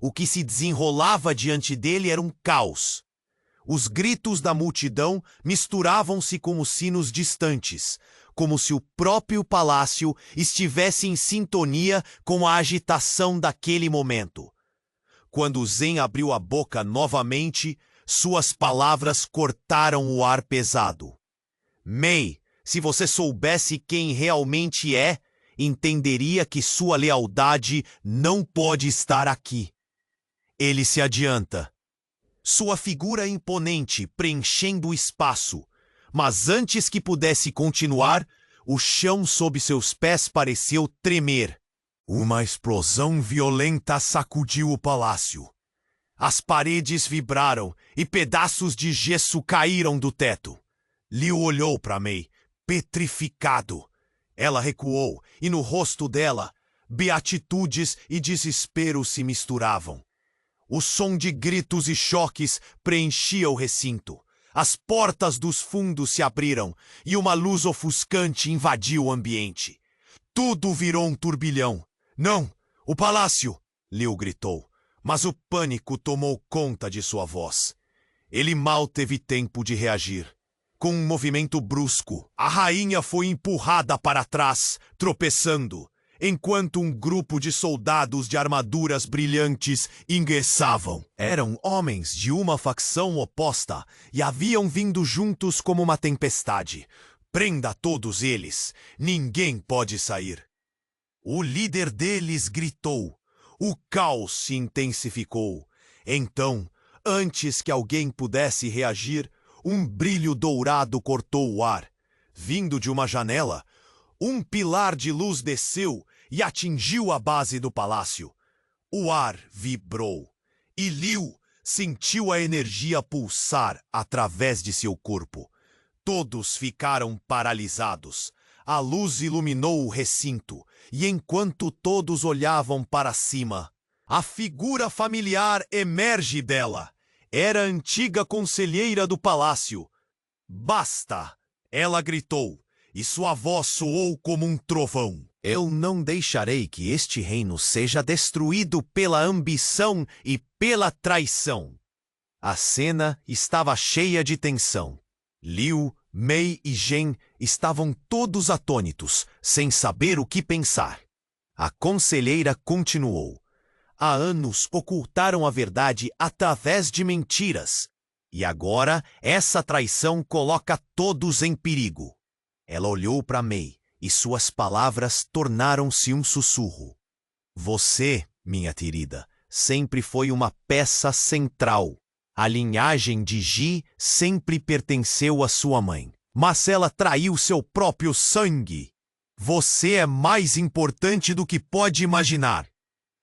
O que se desenrolava diante dele era um caos. Os gritos da multidão misturavam-se com os sinos distantes, como se o próprio palácio estivesse em sintonia com a agitação daquele momento. Quando Zen abriu a boca novamente, suas palavras cortaram o ar pesado. Mei, se você soubesse quem realmente é, entenderia que sua lealdade não pode estar aqui. Ele se adianta. Sua figura imponente preenchendo o espaço, mas antes que pudesse continuar, o chão sob seus pés pareceu tremer. Uma explosão violenta sacudiu o palácio. As paredes vibraram e pedaços de gesso caíram do teto. Liu olhou para Mei, petrificado. Ela recuou e no rosto dela, beatitudes e desespero se misturavam. O som de gritos e choques preenchia o recinto. As portas dos fundos se abriram e uma luz ofuscante invadiu o ambiente. Tudo virou um turbilhão. Não, o palácio! Liu gritou, mas o pânico tomou conta de sua voz. Ele mal teve tempo de reagir. Com um movimento brusco, a rainha foi empurrada para trás, tropeçando, enquanto um grupo de soldados de armaduras brilhantes enguessavam. Eram homens de uma facção oposta e haviam vindo juntos como uma tempestade. Prenda todos eles, ninguém pode sair. O líder deles gritou. O caos se intensificou. Então, antes que alguém pudesse reagir, um brilho dourado cortou o ar. Vindo de uma janela, um pilar de luz desceu e atingiu a base do palácio. O ar vibrou e Liu sentiu a energia pulsar através de seu corpo. Todos ficaram paralisados. A luz iluminou o recinto e enquanto todos olhavam para cima, a figura familiar emerge dela. Era a antiga conselheira do palácio. Basta! Ela gritou, e sua voz soou como um trovão. Eu não deixarei que este reino seja destruído pela ambição e pela traição. A cena estava cheia de tensão. Liu, Mei e Zhen estavam todos atônitos, sem saber o que pensar. A conselheira continuou. Há anos ocultaram a verdade através de mentiras. E agora essa traição coloca todos em perigo. Ela olhou para Mei e suas palavras tornaram-se um sussurro. Você, minha querida, sempre foi uma peça central. A linhagem de Ji sempre pertenceu à sua mãe. Mas ela traiu seu próprio sangue. Você é mais importante do que pode imaginar.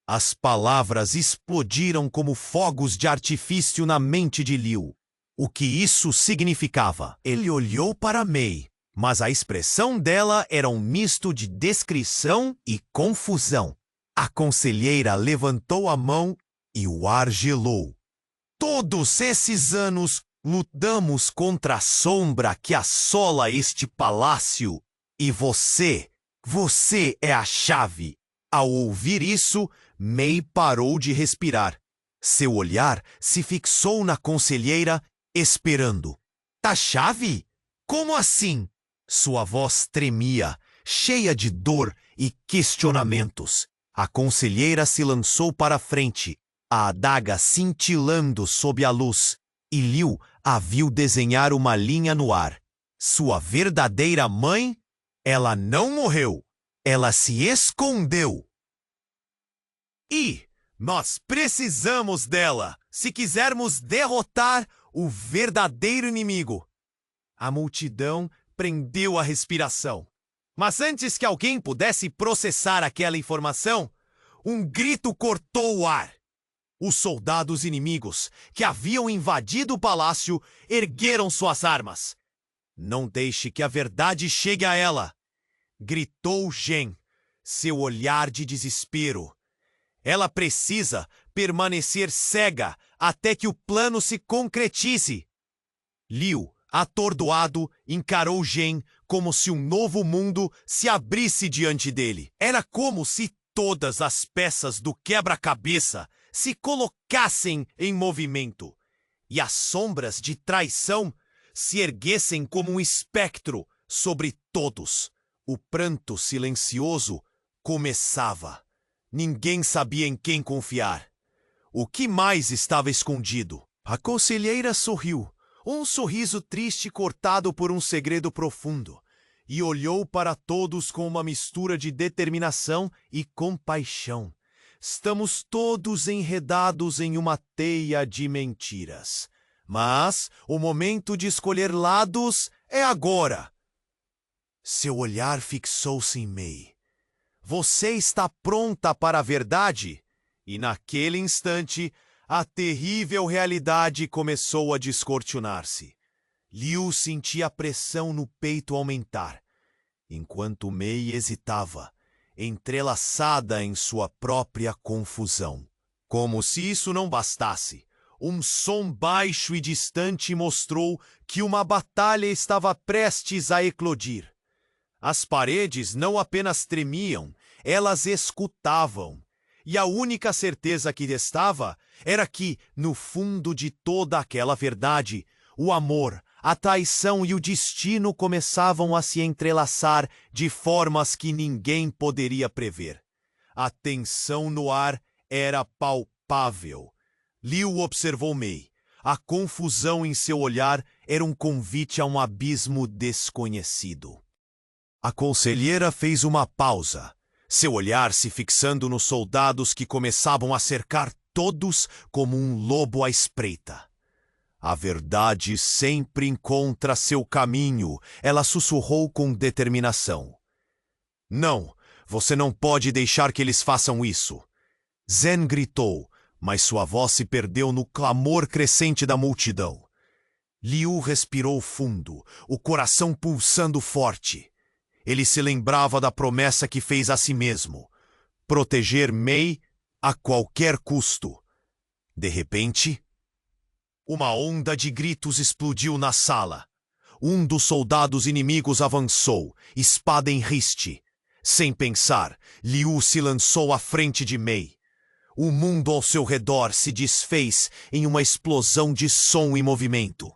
As palavras explodiram como fogos de artifício na mente de Liu. O que isso significava? Ele olhou para Mei, mas a expressão dela era um misto de descrição e confusão. A conselheira levantou a mão e o ar gelou. Todos esses anos lutamos contra a sombra que assola este palácio. E você é a chave. Ao ouvir isso, Mei parou de respirar. Seu olhar se fixou na conselheira, esperando. A chave? Como assim? Sua voz tremia, cheia de dor e questionamentos. A conselheira se lançou para frente, a adaga cintilando sob a luz, e Liu a viu desenhar uma linha no ar. Sua verdadeira mãe? Ela não morreu. Ela se escondeu. E nós precisamos dela se quisermos derrotar o verdadeiro inimigo. A multidão prendeu a respiração. Mas antes que alguém pudesse processar aquela informação, um grito cortou o ar. Os soldados inimigos que haviam invadido o palácio ergueram suas armas. Não deixe que a verdade chegue a ela, gritou Zhen, seu olhar de desespero. Ela precisa permanecer cega até que o plano se concretize. Liu, atordoado, encarou Zhen como se um novo mundo se abrisse diante dele. Era como se todas as peças do quebra-cabeça se colocassem em movimento. e as sombras de traição se erguessem como um espectro sobre todos. O pranto silencioso começava. Ninguém sabia em quem confiar. O que mais estava escondido? A conselheira sorriu, um sorriso triste cortado por um segredo profundo, e olhou para todos com uma mistura de determinação e compaixão. Estamos todos enredados em uma teia de mentiras. Mas o momento de escolher lados é agora. Seu olhar fixou-se em May. Você está pronta para a verdade? E naquele instante, a terrível realidade começou a descortinar-se. Liu sentia a pressão no peito aumentar, enquanto May hesitava, entrelaçada em sua própria confusão. Como se isso não bastasse, um som baixo e distante mostrou que uma batalha estava prestes a eclodir. As paredes não apenas tremiam, elas escutavam. E a única certeza que restava era que, no fundo de toda aquela verdade, o amor, a traição e o destino começavam a se entrelaçar de formas que ninguém poderia prever. A tensão no ar era palpável. Liu observou May. A confusão em seu olhar era um convite a um abismo desconhecido. A conselheira fez uma pausa, seu olhar se fixando nos soldados que começavam a cercar todos como um lobo à espreita. A verdade sempre encontra seu caminho, ela sussurrou com determinação. Não, você não pode deixar que eles façam isso. Zen gritou, mas sua voz se perdeu no clamor crescente da multidão. Liu respirou fundo, o coração pulsando forte. Ele se lembrava da promessa que fez a si mesmo: proteger May a qualquer custo. De repente, uma onda de gritos explodiu na sala. Um dos soldados inimigos avançou, espada em riste. Sem pensar, Liu se lançou à frente de May. O mundo ao seu redor se desfez em uma explosão de som e movimento.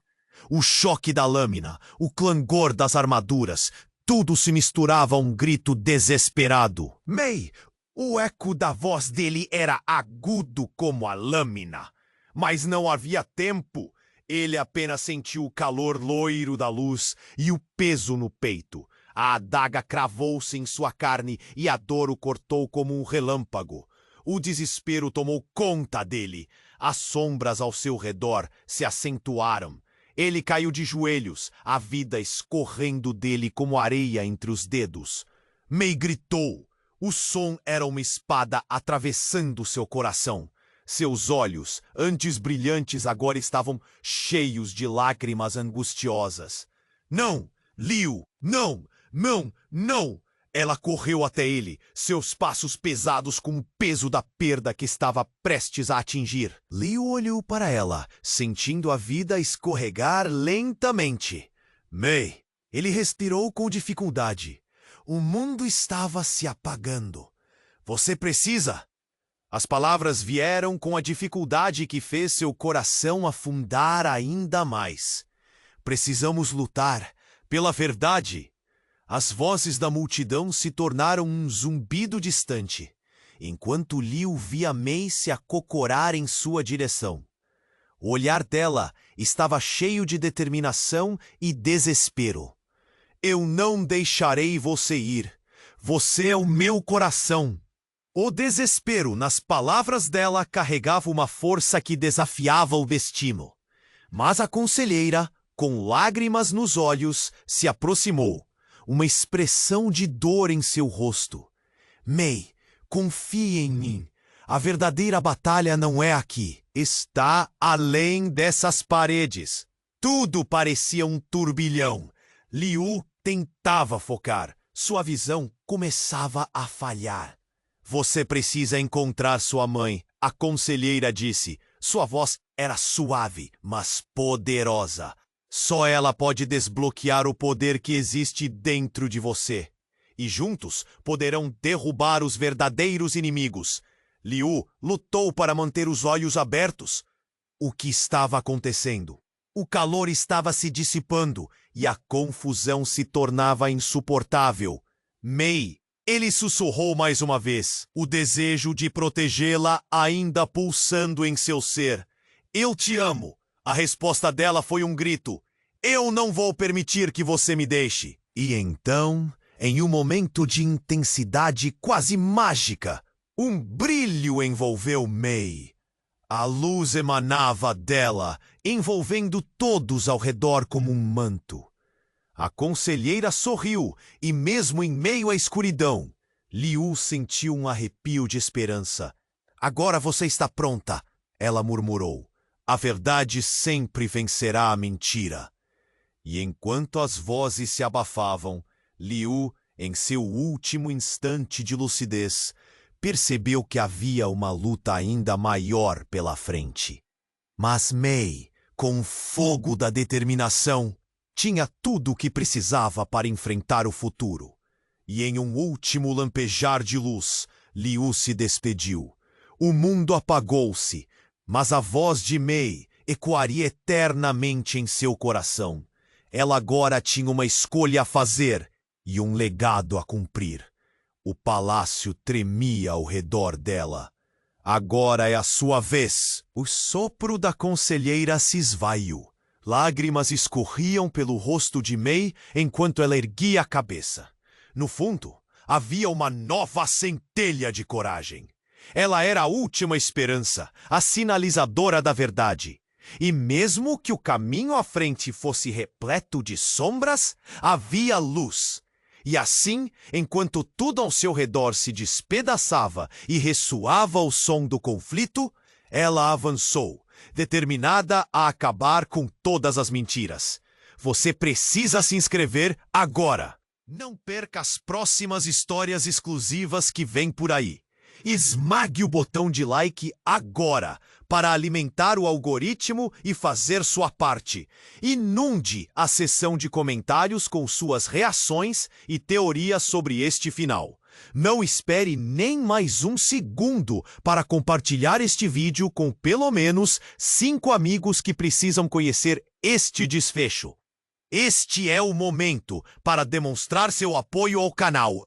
O choque da lâmina, o clangor das armaduras, tudo se misturava a um grito desesperado. May! O eco da voz dele era agudo como a lâmina. Mas não havia tempo. Ele apenas sentiu o calor loiro da luz e o peso no peito. A adaga cravou-se em sua carne e a dor o cortou como um relâmpago. O desespero tomou conta dele. As sombras ao seu redor se acentuaram. Ele caiu de joelhos, a vida escorrendo dele como areia entre os dedos. May gritou. O som era uma espada atravessando seu coração. Seus olhos, antes brilhantes, agora estavam cheios de lágrimas angustiosas. Não! Liu! Não! Não! Não! Ela correu até ele, seus passos pesados com o peso da perda que estava prestes a atingir. Liu olhou para ela, sentindo a vida escorregar lentamente. May! Ele respirou com dificuldade. O mundo estava se apagando. Você precisa... As palavras vieram com a dificuldade que fez seu coração afundar ainda mais. Precisamos lutar pela verdade. As vozes da multidão se tornaram um zumbido distante, enquanto Liu via May se acocorar em sua direção. O olhar dela estava cheio de determinação e desespero. Eu não deixarei você ir. Você é o meu coração. O desespero nas palavras dela carregava uma força que desafiava o destino. Mas a conselheira, com lágrimas nos olhos, se aproximou. Uma expressão de dor em seu rosto. May, confie em mim. A verdadeira batalha não é aqui. Está além dessas paredes. Tudo parecia um turbilhão. Liu tentava focar. Sua visão começava a falhar. Você precisa encontrar sua mãe, a conselheira disse. Sua voz era suave, mas poderosa. Só ela pode desbloquear o poder que existe dentro de você. E juntos poderão derrubar os verdadeiros inimigos. Liu lutou para manter os olhos abertos. o que estava acontecendo. O calor estava se dissipando e a confusão se tornava insuportável. Mei, ele sussurrou mais uma vez, o desejo de protegê-la ainda pulsando em seu ser. Eu te amo. A resposta dela foi um grito. Eu não vou permitir que você me deixe. E então, em um momento de intensidade quase mágica, um brilho envolveu Mei. A luz emanava dela, envolvendo todos ao redor como um manto. A conselheira sorriu, e mesmo em meio à escuridão, Liu sentiu um arrepio de esperança. Agora você está pronta, ela murmurou. A verdade sempre vencerá a mentira. E enquanto as vozes se abafavam, Liu, em seu último instante de lucidez, percebeu que havia uma luta ainda maior pela frente. Mas Mei, com o fogo da determinação, tinha tudo o que precisava para enfrentar o futuro. E em um último lampejar de luz, Liu se despediu. O mundo apagou-se, mas a voz de Mei ecoaria eternamente em seu coração. Ela agora tinha uma escolha a fazer e um legado a cumprir. O palácio tremia ao redor dela. Agora é a sua vez. O sopro da conselheira se esvaiu. Lágrimas escorriam pelo rosto de Mei enquanto ela erguia a cabeça. No fundo, havia uma nova centelha de coragem. Ela era a última esperança, a sinalizadora da verdade. E mesmo que o caminho à frente fosse repleto de sombras, havia luz. E assim, enquanto tudo ao seu redor se despedaçava e ressoava o som do conflito, ela avançou, determinada a acabar com todas as mentiras. Você precisa se inscrever agora! Não perca as próximas histórias exclusivas que vêm por aí. Esmague o botão de like agora para alimentar o algoritmo e fazer sua parte. Inunde a seção de comentários com suas reações e teorias sobre este final. Não espere nem mais um segundo para compartilhar este vídeo com pelo menos 5 amigos que precisam conhecer este desfecho. Este é o momento para demonstrar seu apoio ao canal